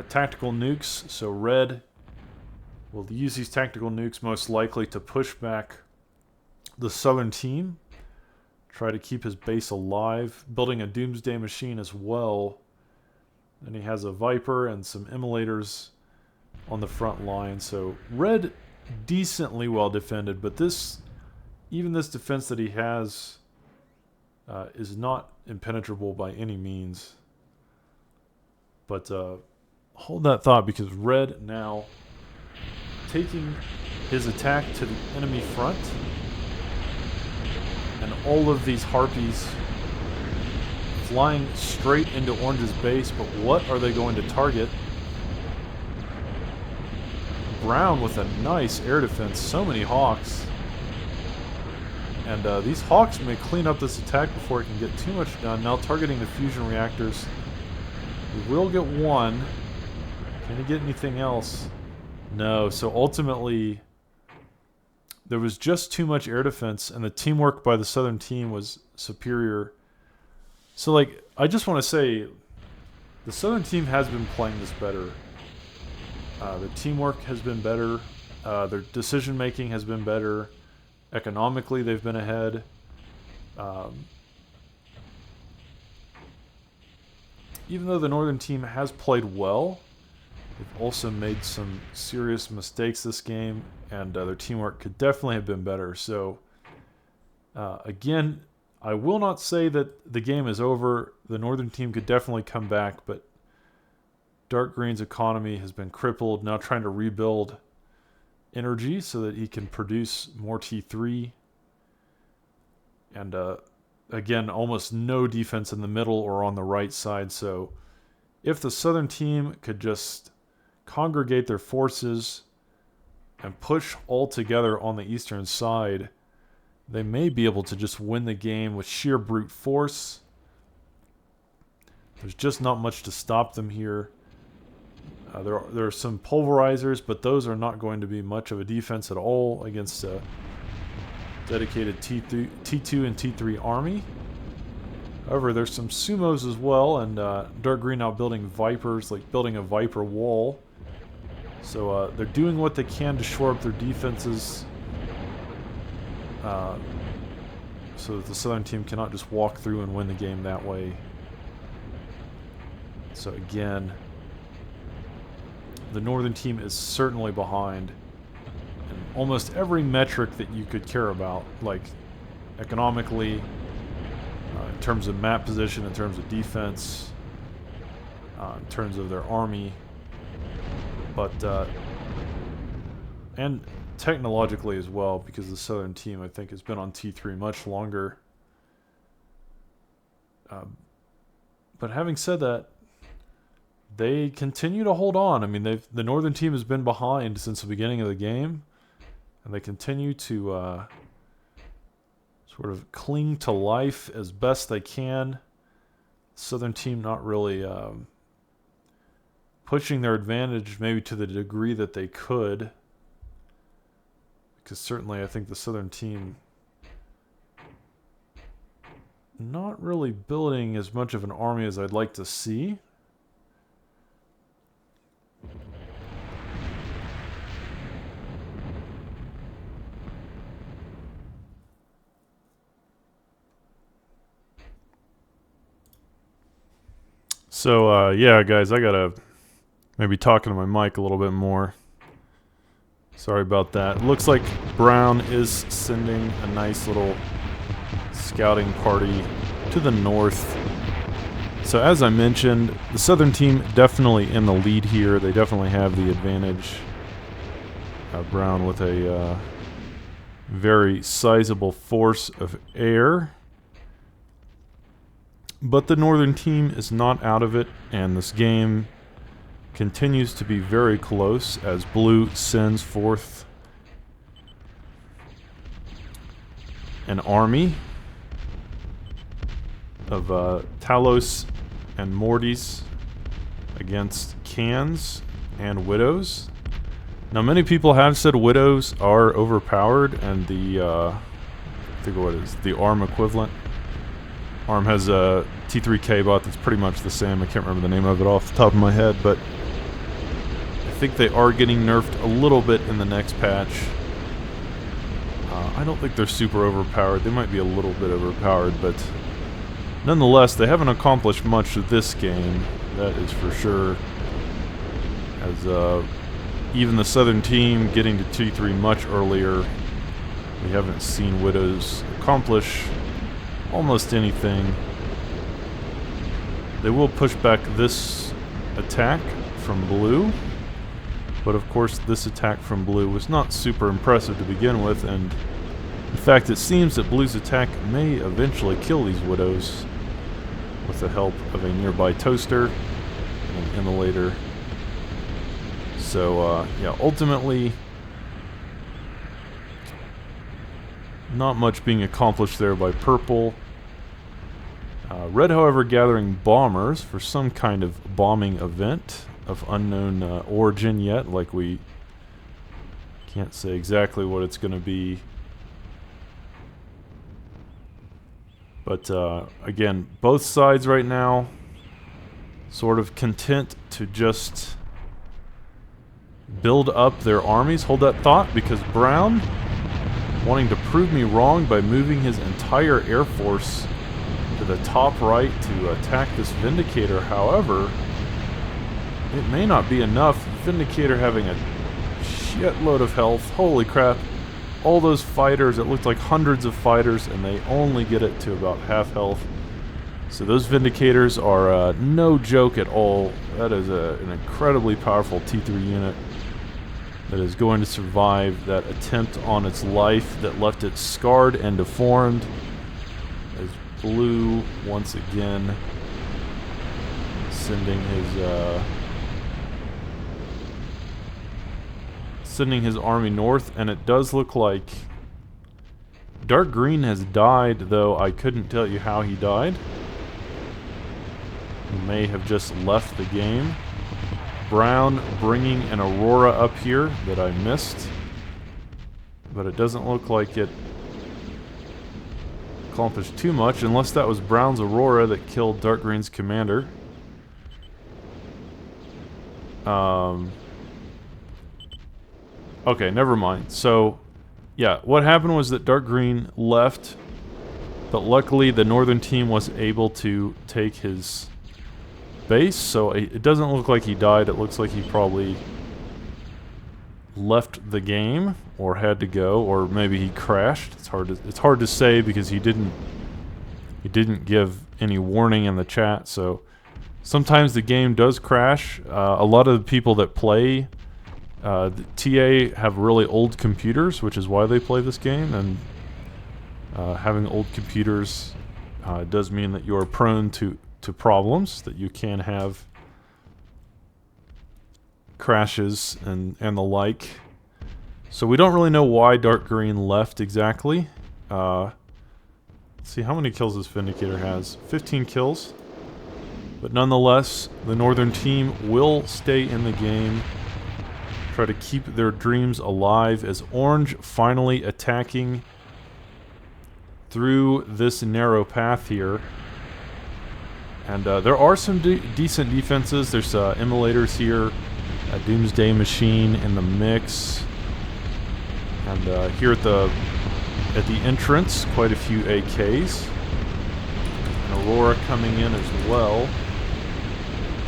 tactical nukes, so Red will use these tactical nukes most likely to push back the southern team, try to keep his base alive, building a doomsday machine as well. And he has a Viper and some immolators on the front line. So Red decently well defended, but even this defense that he has is not impenetrable by any means. But hold that thought, because Red now taking his attack to the enemy front, and all of these harpies flying straight into Orange's base. But what are they going to target? Brown with a nice air defense, so many Hawks. And these Hawks may clean up this attack before it can get too much done. Now targeting the fusion reactors. We will get one. Can he get anything else? No, so ultimately there was just too much air defense, and the teamwork by the southern team was superior. So, like, I just want to say, the southern team has been playing this better. The teamwork has been better. Their decision-making has been better. Economically, they've been ahead. Even though the northern team has played well, they've also made some serious mistakes this game, and their teamwork could definitely have been better. So, again, I will not say that the game is over. The northern team could definitely come back, but Dark Green's economy has been crippled, now trying to rebuild energy so that he can produce more T3. And again, almost no defense in the middle or on the right side. So if the southern team could just congregate their forces and push all together on the eastern side, they may be able to just win the game with sheer brute force. There's just not much to stop them here. There are some pulverizers, but those are not going to be much of a defense at all against a dedicated T2 and T3 army. However, there's some sumos as well, and Dark Green now building Vipers, like building a Viper wall. So they're doing what they can to shore up their defenses, so that the southern team cannot just walk through and win the game that way. So again, the northern team is certainly behind in almost every metric that you could care about, like economically, in terms of map position, in terms of defense, in terms of their army, but and technologically as well, because the southern team, I think, has been on T3 much longer. But having said that, they continue to hold on. I mean, the northern team has been behind since the beginning of the game, and they continue to sort of cling to life as best they can. Southern team not really pushing their advantage maybe to the degree that they could, because certainly I think the southern team not really building as much of an army as I'd like to see. So, yeah, guys, I gotta maybe talking to my mic a little bit more. Sorry about that. Looks like Brown is sending a nice little scouting party to the north. So as I mentioned, the southern team definitely in the lead here. They definitely have the advantage. Brown with a very sizable force of air. But the northern team is not out of it, and this game continues to be very close as Blue sends forth an army of Talos and Mortys against Cans and Widows. Now, many people have said Widows are overpowered, and the I think what is the ARM equivalent. ARM has a T3K bot that's pretty much the same. I can't remember the name of it off the top of my head, but I think they are getting nerfed a little bit in the next patch. I don't think they're super overpowered. They might be a little bit overpowered, but nonetheless, they haven't accomplished much of this game. That is for sure. As even the Southern team getting to T3 much earlier, we haven't seen Widows accomplish almost anything. They will push back this attack from blue, but of course this attack from blue was not super impressive to begin with, and in fact it seems that blue's attack may eventually kill these Widows with the help of a nearby toaster and an immolator. So yeah, ultimately not much being accomplished there by purple. Red, however, gathering bombers for some kind of bombing event of unknown origin yet. Like, we can't say exactly what it's going to be. But again, both sides right now sort of content to just build up their armies. Hold that thought, because Brown, wanting to prove me wrong by moving his entire air force to the top right to attack this Vindicator. However, it may not be enough. Vindicator having a shitload of health. Holy crap. All those fighters, it looked like hundreds of fighters, and they only get it to about half health. So those Vindicators are no joke at all. That is an incredibly powerful T3 unit that is going to survive that attempt on its life that left it scarred and deformed. As blue, once again, sending his army north, and it does look like dark green has died, though I couldn't tell you how he died. He may have just left the game. Brown bringing an Aurora up here that I missed, but it doesn't look like it accomplished too much, unless that was Brown's Aurora that killed dark green's commander. Okay, never mind. So, yeah, what happened was that dark green left, but luckily the northern team was able to take his base, so it doesn't look like he died. It looks like he probably left the game, or had to go, or maybe he crashed. It's hard to say, because he didn't give any warning in the chat. So sometimes the game does crash. A lot of the people that play the TA have really old computers, which is why they play this game, and having old computers does mean that you are prone to problems, that you can have crashes and the like. So we don't really know why dark green left exactly. Let's see how many kills this Vindicator has. 15 kills. But nonetheless, the northern team will stay in the game, try to keep their dreams alive, as orange finally attacking through this narrow path here. And there are some decent defenses. There's immolators here, a Doomsday Machine in the mix, and here at the entrance, quite a few AKs. An Aurora coming in as well.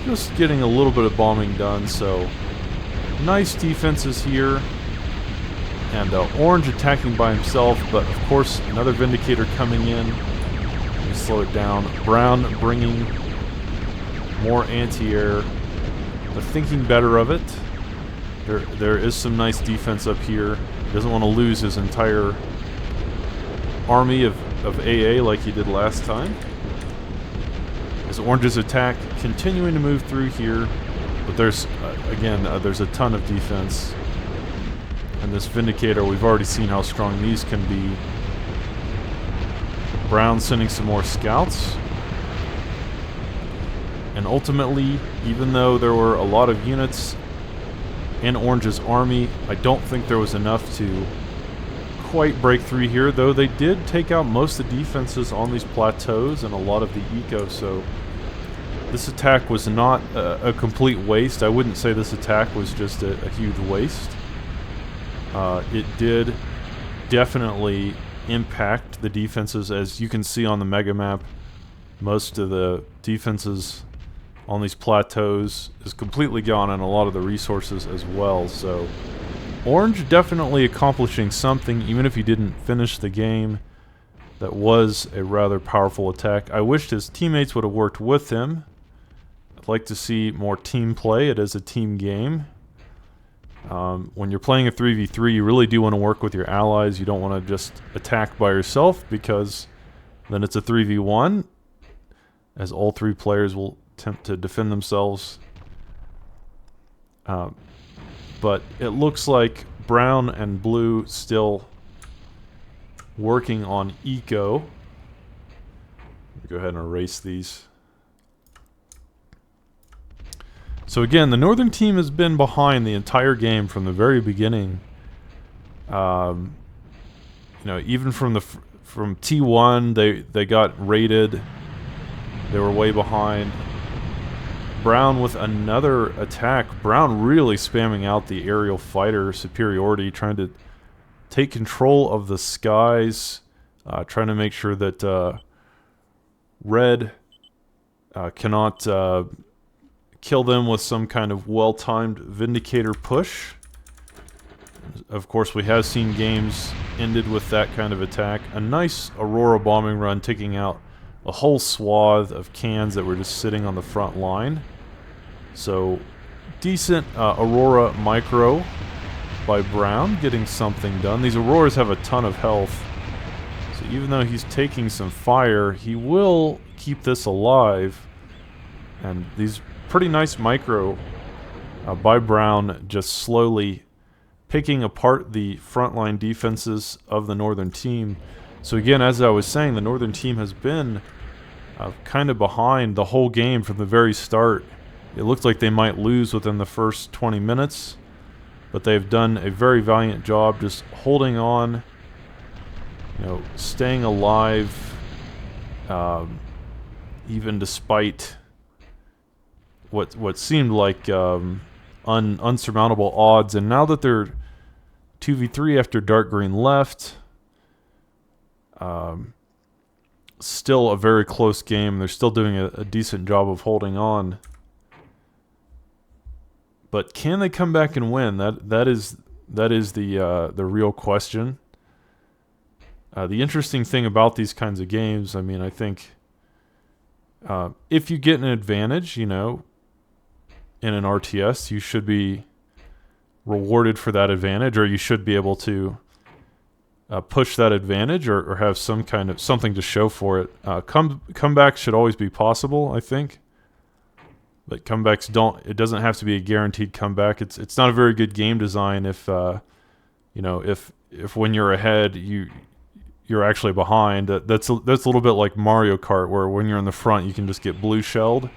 Just getting a little bit of bombing done, so nice defenses here. And orange attacking by himself, but of course another Vindicator coming in. Let me slow it down. Brown bringing more anti-air, but thinking better of it. There is some nice defense up here. He doesn't want to lose his entire army of AA like he did last time. As orange's attack continuing to move through here, but there's again there's a ton of defense. And this Vindicator, we've already seen how strong these can be. Brown sending some more scouts. And ultimately, even though there were a lot of units in Orange's army, I don't think there was enough to quite break through here, though they did take out most of the defenses on these plateaus and a lot of the eco, so this attack was not a complete waste. I wouldn't say this attack was just a huge waste. It did definitely impact the defenses. As you can see on the mega map, most of the defenses on these plateaus is completely gone, and a lot of the resources as well. So Orange definitely accomplishing something, even if he didn't finish the game. That was a rather powerful attack. I wished his teammates would have worked with him. I'd like to see more team play. It is a team game. When you're playing a 3v3, you really do want to work with your allies. You don't want to just attack by yourself, because then it's a 3v1, as all three players will attempt to defend themselves. But it looks like Brown and Blue still working on eco. Go ahead and erase these. So again, the Northern team has been behind the entire game from the very beginning. You know, even from T1, they got raided. They were way behind. Brown with another attack. Brown really spamming out the aerial fighter superiority, trying to take control of the skies, trying to make sure that Red cannot kill them with some kind of well-timed Vindicator push. Of course, we have seen games ended with that kind of attack. A nice Aurora bombing run, taking out a whole swath of cans that were just sitting on the front line. So, decent Aurora micro by Brown, getting something done. These Auroras have a ton of health, so even though he's taking some fire, he will keep this alive. And these pretty nice micro by Brown, just slowly picking apart the frontline defenses of the Northern team. So again, as I was saying, the Northern team has been kind of behind the whole game from the very start. It looked like they might lose within the first 20 minutes, but they've done a very valiant job just holding on, you know, staying alive, even despite what seemed like unsurmountable odds. And now that they're 2v3 after Dark Green left, still a very close game. They're still doing a decent job of holding on. But can they come back and win? That is the real question. The interesting thing about these kinds of games, I mean, I think if you get an advantage, you know, in an RTS, you should be rewarded for that advantage, or you should be able to push that advantage, or have some kind of something to show for it. Comebacks should always be possible, I think. But comebacks it doesn't have to be a guaranteed comeback. It's not a very good game design if you know, if when you're ahead you're actually behind. That's a little bit like Mario Kart, where when you're in the front you can just get blue shelled.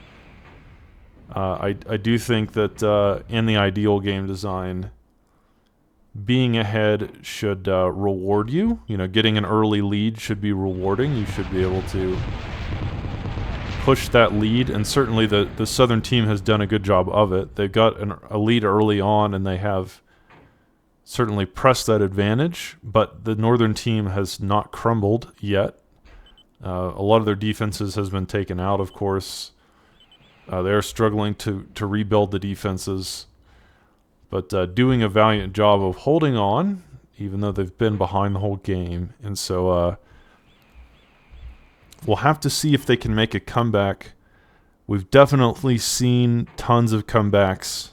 I do think that in the ideal game design, being ahead should reward you. You know, getting an early lead should be rewarding. You should be able to push that lead, and certainly the Southern team has done a good job of it. They've got a lead early on, and they have certainly pressed that advantage, but the Northern team has not crumbled yet. A lot of their defenses has been taken out, of course. They're struggling to rebuild the defenses, but doing a valiant job of holding on, even though they've been behind the whole game. And so we'll have to see if they can make a comeback. We've definitely seen tons of comebacks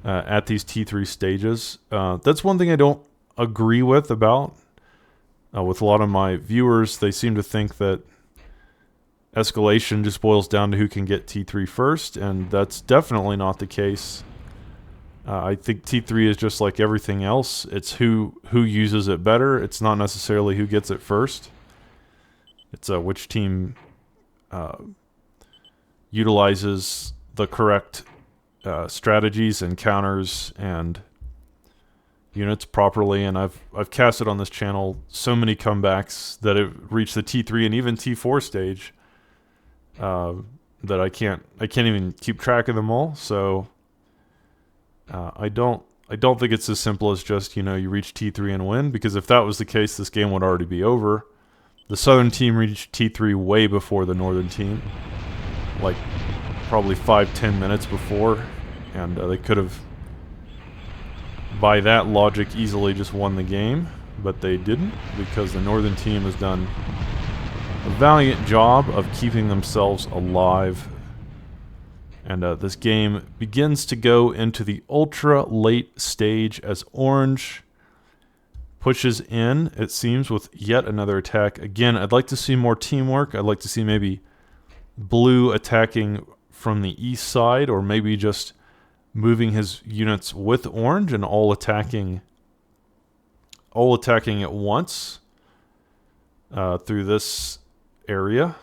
at these T3 stages. That's one thing I don't agree with a lot of my viewers. They seem to think that Escalation just boils down to who can get T3 first, and that's definitely not the case. I think T3 is just like everything else. It's who uses it better. It's not necessarily who gets it first. It's which team utilizes the correct strategies and counters and units properly. And I've casted on this channel so many comebacks that it reached the T3 and even T4 stage that I can't even keep track of them all. So I don't think it's as simple as just, you reach T3 and win, because if that was the case, this game would already be over. The Southern team reached T3 way before the Northern team, like probably 5-10 minutes before, and they could have, by that logic, easily just won the game, but they didn't, because the Northern team has done a valiant job of keeping themselves alive. And this game begins to go into the ultra late stage as Orange pushes in, it seems, with yet another attack. Again, I'd like to see more teamwork. I'd like to see maybe Blue attacking from the east side, or maybe just moving his units with Orange and all attacking at once through this area.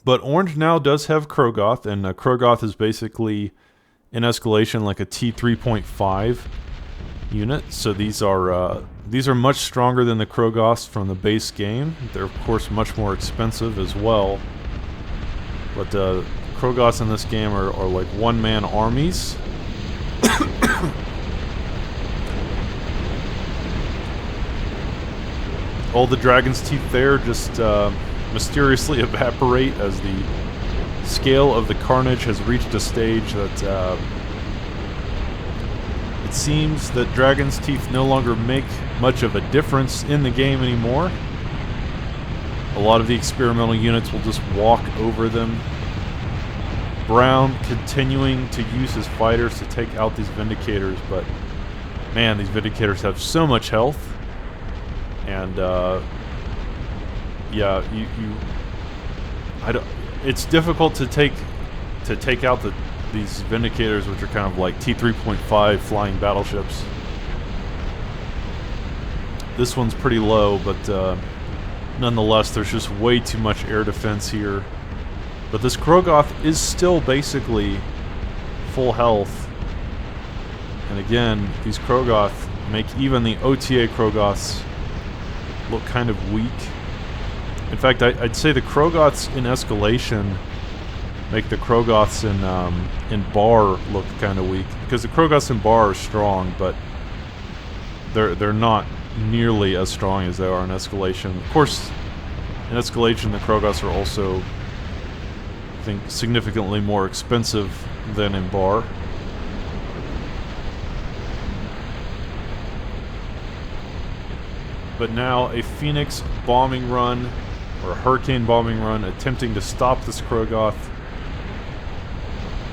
But Orange now does have Krogoth, and Krogoth is basically in Escalation like a T3.5 unit. So these are much stronger than the Krogoths from the base game. They're of course much more expensive as well. But Krogoths in this game are like one-man armies. All the Dragon's Teeth there just mysteriously evaporate as the scale of the carnage has reached a stage that it seems that Dragon's Teeth no longer make much of a difference in the game anymore. A lot of the experimental units will just walk over them. Brown continuing to use his fighters to take out these Vindicators, but man, these Vindicators have so much health. And yeah, it's difficult to take out these Vindicators, which are kind of like T3.5 flying battleships. This one's pretty low, but nonetheless, there's just way too much air defense here. But this Krogoth is still basically full health. And again, these Krogoth make even the OTA Krogoths look kind of weak. In fact, I'd say the Krogoths in Escalation make the Krogoths in Bar look kind of weak, because the Krogoths in Bar are strong, but they're not nearly as strong as they are in Escalation. Of course, in Escalation, the Krogoths are also, I think, significantly more expensive than in Bar. But now a Phoenix bombing run, or a Hurricane bombing run, attempting to stop this Krogoth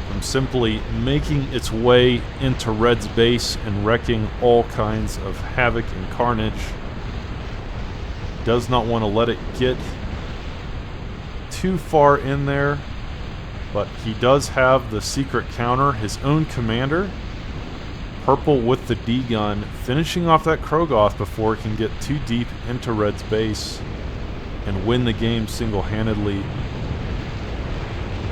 from simply making its way into Red's base and wrecking all kinds of havoc and carnage. Does not want to let it get too far in there, but he does have the secret counter, his own commander, Purple with the D-gun, finishing off that Krogoth before it can get too deep into Red's base and win the game single-handedly.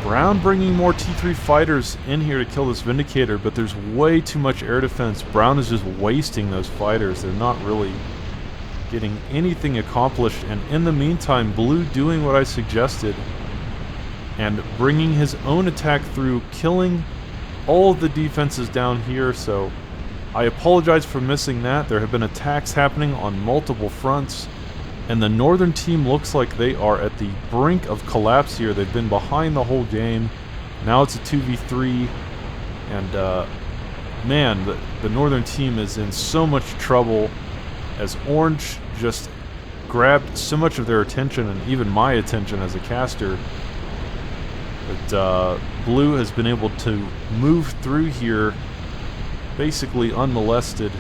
Brown bringing more T3 fighters in here to kill this Vindicator, but there's way too much air defense. Brown is just wasting those fighters. They're not really getting anything accomplished, and in the meantime, Blue doing what I suggested and bringing his own attack through, killing all of the defenses down here. So I apologize for missing that. There have been attacks happening on multiple fronts, and the Northern team looks like they are at the brink of collapse here. They've been behind the whole game. Now it's a 2v3, and man, the Northern team is in so much trouble as Orange just grabbed so much of their attention, and even my attention as a caster. But Blue has been able to move through here basically unmolested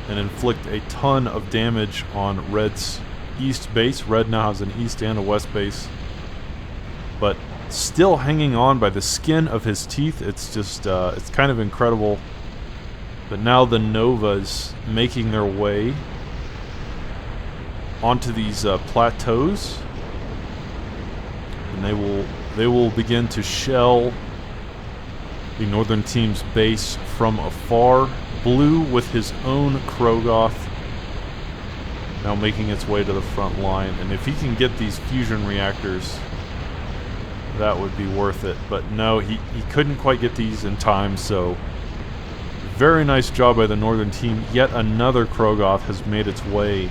and inflict a ton of damage on Red's east base. Red now has an east and a west base, but still hanging on by the skin of his teeth. It's just, it's kind of incredible But now the Novas making their way onto these plateaus, and they will begin to shell the northern team's base from afar. Blue with his own Krogoth now making its way to the front line, and if he can get these fusion reactors, that would be worth it. But no, he couldn't quite get these in time, so very nice job by the northern team. Yet another Krogoth has made its way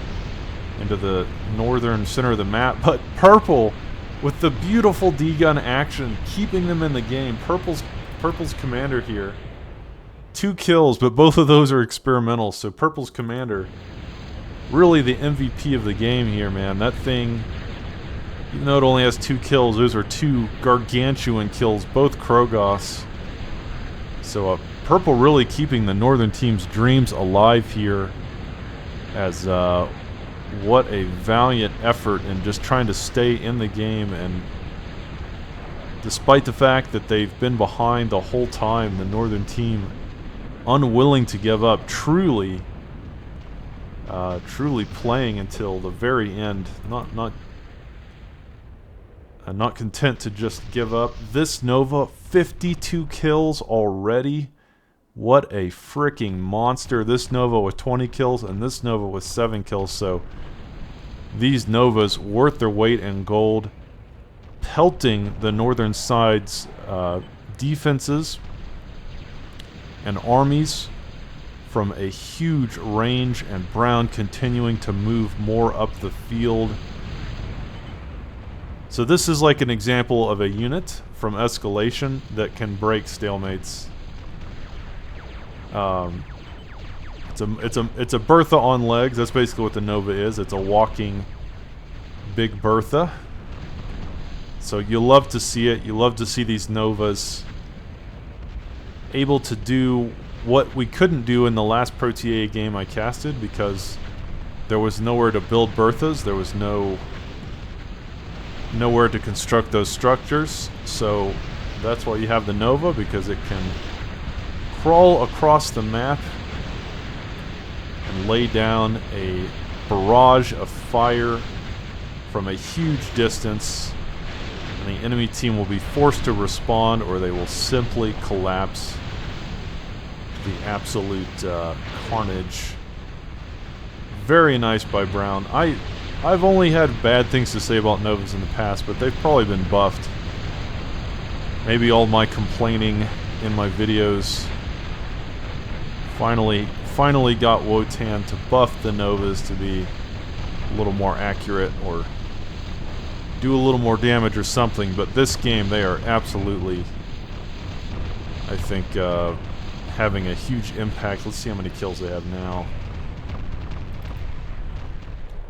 into the northern center of the map, but purple with the beautiful D-gun action keeping them in the game. Purple's commander here, 2 kills, but both of those are experimental, so purple's commander really the MVP of the game here, man. That thing, even though it only has 2 kills, those are 2 gargantuan kills, both Krogoths. So purple really keeping the northern team's dreams alive here, as what a valiant effort in just trying to stay in the game. And despite the fact that they've been behind the whole time, the northern team unwilling to give up, truly playing until the very end, not content to just give up. This Nova, 52 kills already. What a freaking monster. This Nova with 20 kills and this Nova with 7 kills. So these Novas worth their weight in gold, pelting the northern side's defenses and armies from a huge range, and Brown continuing to move more up the field. So this is like an example of a unit from Escalation that can break stalemates. It's a Bertha on legs. That's basically what the Nova is. It's a walking big Bertha. So you love to see it. You love to see these Novas able to do what we couldn't do in the last Protea game I casted, because there was nowhere to build Berthas. There was nowhere to construct those structures. So that's why you have the Nova, because it can crawl across the map and lay down a barrage of fire from a huge distance, and the enemy team will be forced to respond, or they will simply collapse. The absolute carnage. Very nice by Brown. I've only had bad things to say about Novas in the past, but they've probably been buffed. Maybe all my complaining in my videos finally got Wotan to buff the Novas to be a little more accurate or do a little more damage or something. But this game, they are absolutely, I think, having a huge impact. Let's see how many kills they have now.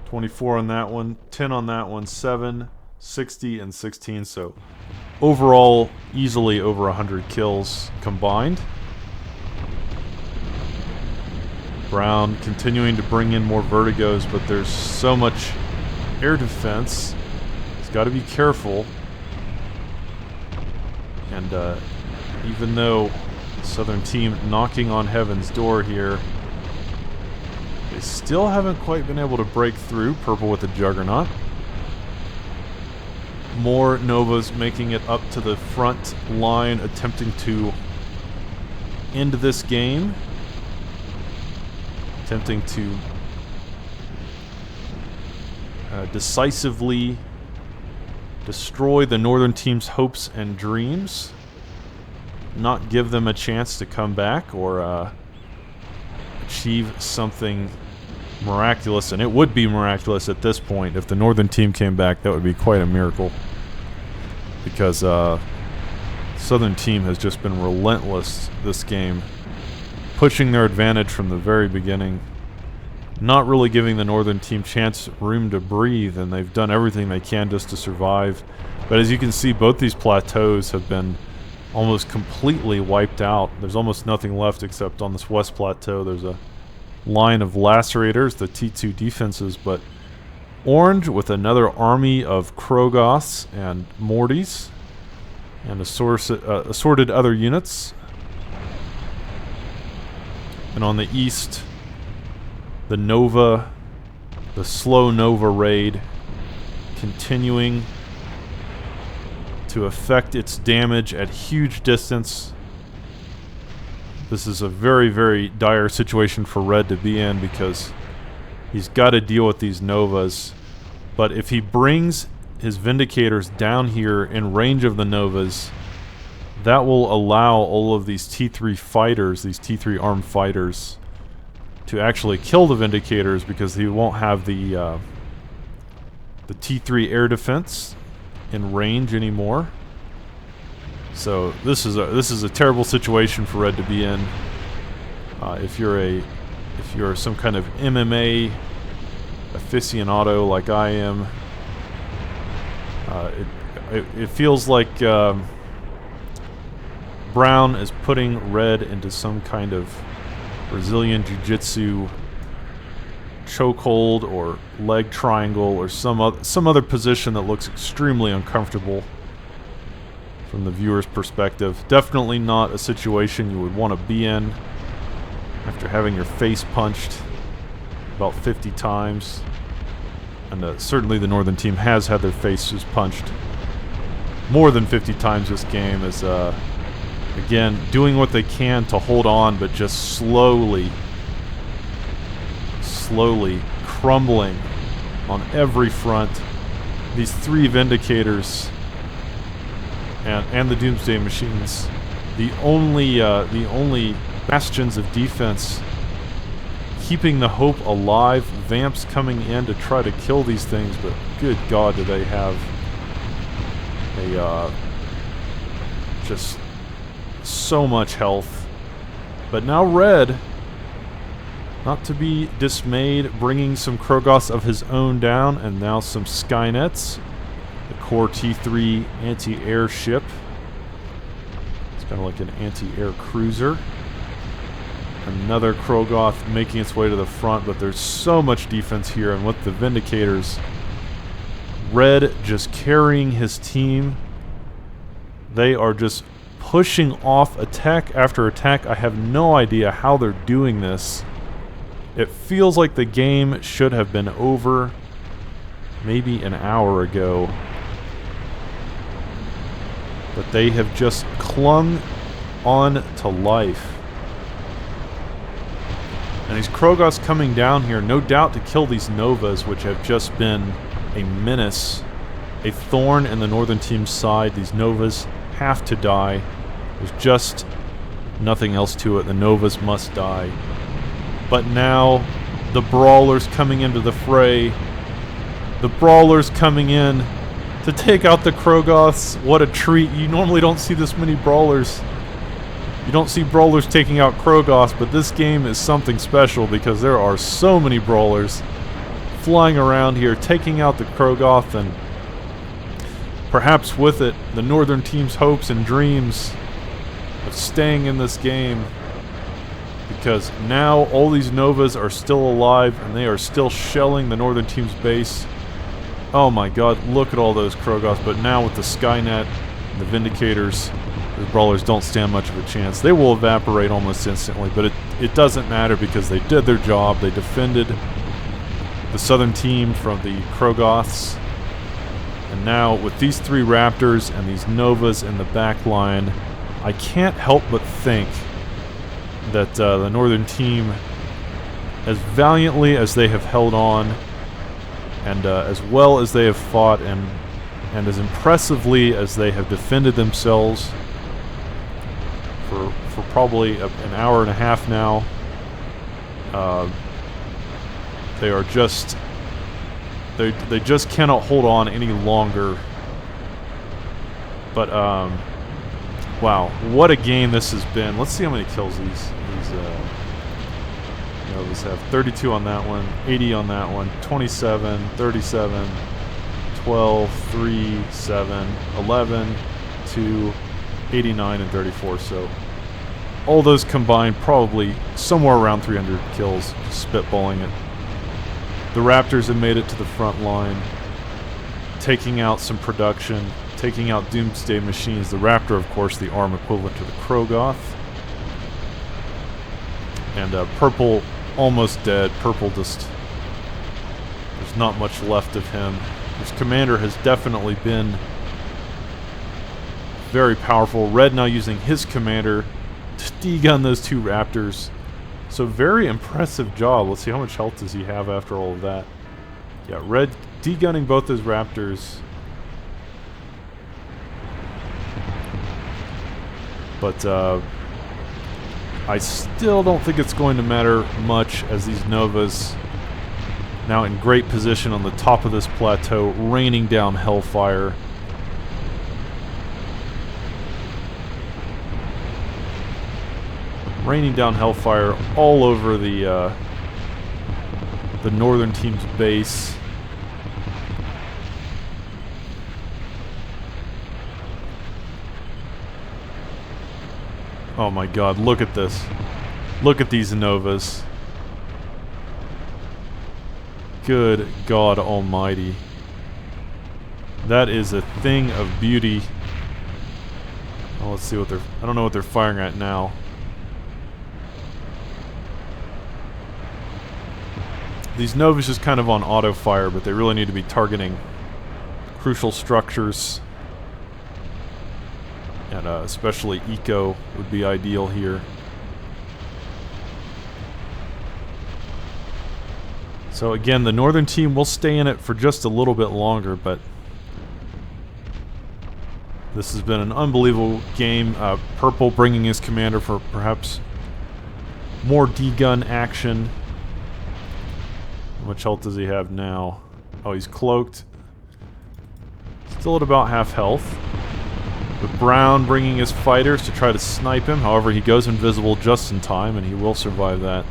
24 on that one, 10 on that one, 7, 60, and 16. So overall, easily over 100 kills combined. Brown continuing to bring in more Vertigos, but there's so much air defense. He's got to be careful. And even though Southern team knocking on heaven's door here, they still haven't quite been able to break through. Purple with the Juggernaut. More Novas making it up to the front line, attempting to end this game. Attempting to decisively destroy the northern team's hopes and dreams. Not give them a chance to come back or achieve something miraculous. And it would be miraculous at this point. If the northern team came back, that would be quite a miracle, because southern team has just been relentless this game, pushing their advantage from the very beginning, not really giving the northern team room to breathe, and they've done everything they can just to survive. But as you can see, both these plateaus have been almost completely wiped out. There's almost nothing left except on this west plateau. There's a line of lacerators, the T2 defenses, but orange with another army of Krogoths and Mortys and assorted other units. And on the east, the Nova, the slow Nova raid, continuing to affect its damage at huge distance. This is a very, very dire situation for Red to be in because he's got to deal with these Novas. But if he brings his Vindicators down here in range of the Novas, that will allow all of these T3 fighters, these T3 armed fighters, to actually kill the Vindicators because he won't have the T3 air defense in range anymore. So this is a terrible situation for Red to be in. If you're some kind of MMA aficionado like I am, it feels like Brown is putting Red into some kind of Brazilian Jiu-Jitsu chokehold or leg triangle or some other position that looks extremely uncomfortable from the viewer's perspective. Definitely not a situation you would want to be in after having your face punched about 50 times. And certainly the Northern team has had their faces punched more than 50 times this game, as again, doing what they can to hold on, but just slowly crumbling on every front. These three Vindicators and the Doomsday Machines, the only bastions of defense keeping the hope alive. Vamps coming in to try to kill these things, but good God, do they have a just so much health. But now Red, not to be dismayed, bringing some Krogoths of his own down, and now some Skynets, the core T3 anti-air ship. It's kind of like an anti-air cruiser. Another Krogoth making its way to the front, but there's so much defense here, and with the Vindicators, Red just carrying his team. They are just pushing off attack after attack. I have no idea how they're doing this. It feels like the game should have been over maybe an hour ago. But they have just clung on to life. And these Krogoths coming down here, no doubt to kill these Novas, which have just been a menace, a thorn in the Northern team's side. These Novas have to die. There's just nothing else to it. The Novas must die. But now, the Brawlers coming into the fray. The Brawlers coming in to take out the Krogoths. What a treat. You normally don't see this many Brawlers. You don't see Brawlers taking out Krogoths, but this game is something special because there are so many Brawlers flying around here, taking out the Krogoth, and perhaps with it, the Northern team's hopes and dreams of staying in this game. Because now all these Novas are still alive, and they are still shelling the Northern team's base. Oh my God, look at all those Krogoths, but now with the Skynet, the Vindicators, the Brawlers don't stand much of a chance. They will evaporate almost instantly, but it doesn't matter because they did their job. They defended the Southern team from the Krogoths. And now with these three Raptors and these Novas in the back line, I can't help but think that the Northern team, as valiantly as they have held on, and as well as they have fought, and as impressively as they have defended themselves for probably an hour and a half now, they are just they just cannot hold on any longer. But wow, what a game this has been. Let's see how many kills these Novas have. 32 on that one, 80 on that one, 27, 37, 12, 3, 7, 11, 2, 89, and 34. So all those combined, probably somewhere around 300 kills, just spitballing it. The Raptors have made it to the front line, taking out some production, taking out Doomsday Machines. The Raptor, of course, the arm equivalent to the Krogoth. And purple almost dead. Purple just... There's not much left of him. His commander has definitely been very powerful. Red now using his commander to de-gun those two raptors. So very impressive job. Let's see, how much health does he have after all of that? Yeah, red de-gunning both his raptors. But I still don't think it's going to matter much, as these Novas now in great position on the top of this plateau, raining down hellfire. Raining down hellfire all over the northern team's base. Oh my god, look at this. Look at these Novas. Good God almighty. That is a thing of beauty. Oh, let's see what they're... I don't know what they're firing at now. These Novas just kind of on auto fire, but they really need to be targeting crucial structures. And especially eco would be ideal here. So again, the northern team will stay in it for just a little bit longer, but this has been an unbelievable game. Purple bringing his commander for perhaps more D-gun action. How much health does he have now? Oh, he's cloaked. Still at about half health. But Brown bringing his fighters to try to snipe him. However, he goes invisible just in time, and he will survive that.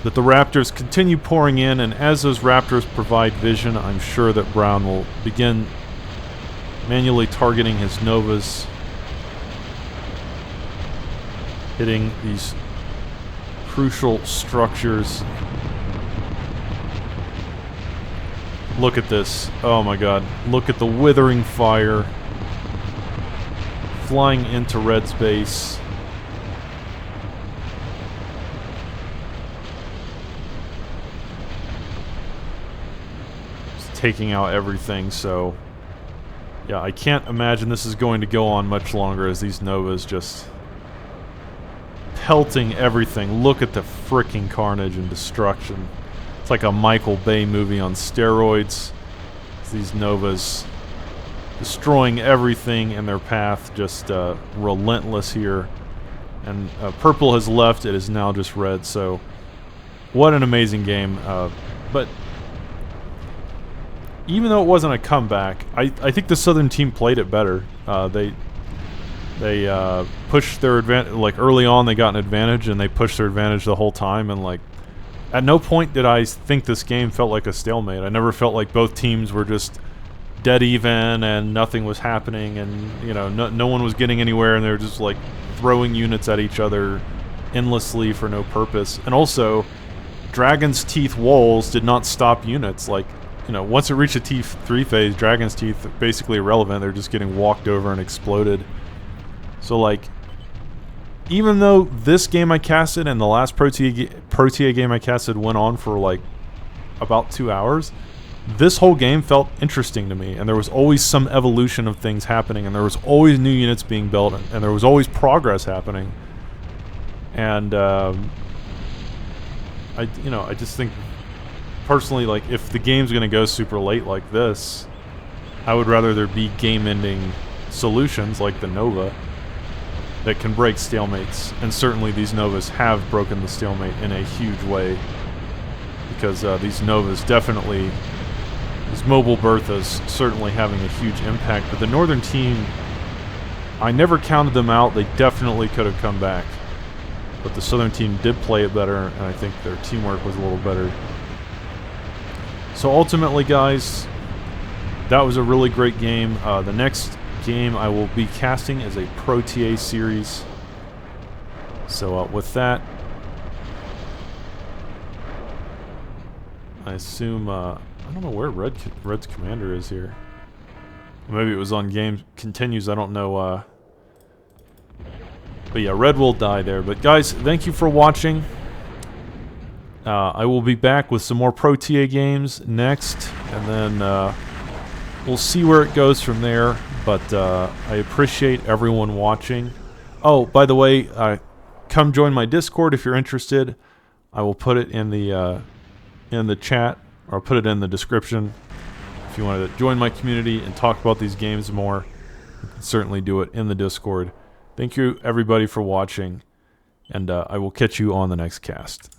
But the Raptors continue pouring in, and as those Raptors provide vision, I'm sure that Brown will begin manually targeting his Novas, hitting these crucial structures. Look at this. Oh my god. Look at the withering fire flying into Red's base. Taking out everything, so yeah, I can't imagine this is going to go on much longer as these Novas just pelting everything. Look at the freaking carnage and destruction. It's like a Michael Bay movie on steroids. These Novas destroying everything in their path, just relentless here. And purple has left, it is now just red, so what an amazing game. But even though it wasn't a comeback, I think the Southern team played it better. They pushed their advantage, like early on they got an advantage and they pushed their advantage the whole time, and like at no point did I think this game felt like a stalemate. I never felt like both teams were just dead even and nothing was happening, and you know, no one was getting anywhere, and they were just like throwing units at each other endlessly for no purpose. And also, Dragon's Teeth walls did not stop units. Like, you know, once it reached the T3 phase, Dragon's Teeth are basically irrelevant. They're just getting walked over and exploded. So, like, even though this game I casted and the last Protea game I casted went on for, like, about 2 hours, this whole game felt interesting to me. And there was always some evolution of things happening, and there was always new units being built, and there was always progress happening. And, I just think... personally, like, if the game's going to go super late like this, I would rather there be game-ending solutions like the Nova that can break stalemates. And certainly these Novas have broken the stalemate in a huge way, because these Novas definitely, these mobile Berthas certainly having a huge impact. But the Northern team, I never counted them out. They definitely could have come back. But the Southern team did play it better, and I think their teamwork was a little better. So ultimately, guys, that was a really great game. The next game I will be casting is a Protea series. So with that, I assume, I don't know where Red's commander is here. Maybe it was on game continues, I don't know. But But yeah, red will die there. But guys, thank you for watching. I will be back with some more Pro TA games next, and then we'll see where it goes from there. But I appreciate everyone watching. Oh, by the way, come join my Discord if you're interested. I will put it in the chat, or I'll put it in the description. If you want to join my community and talk about these games more, you can certainly do it in the Discord. Thank you, everybody, for watching, and I will catch you on the next cast.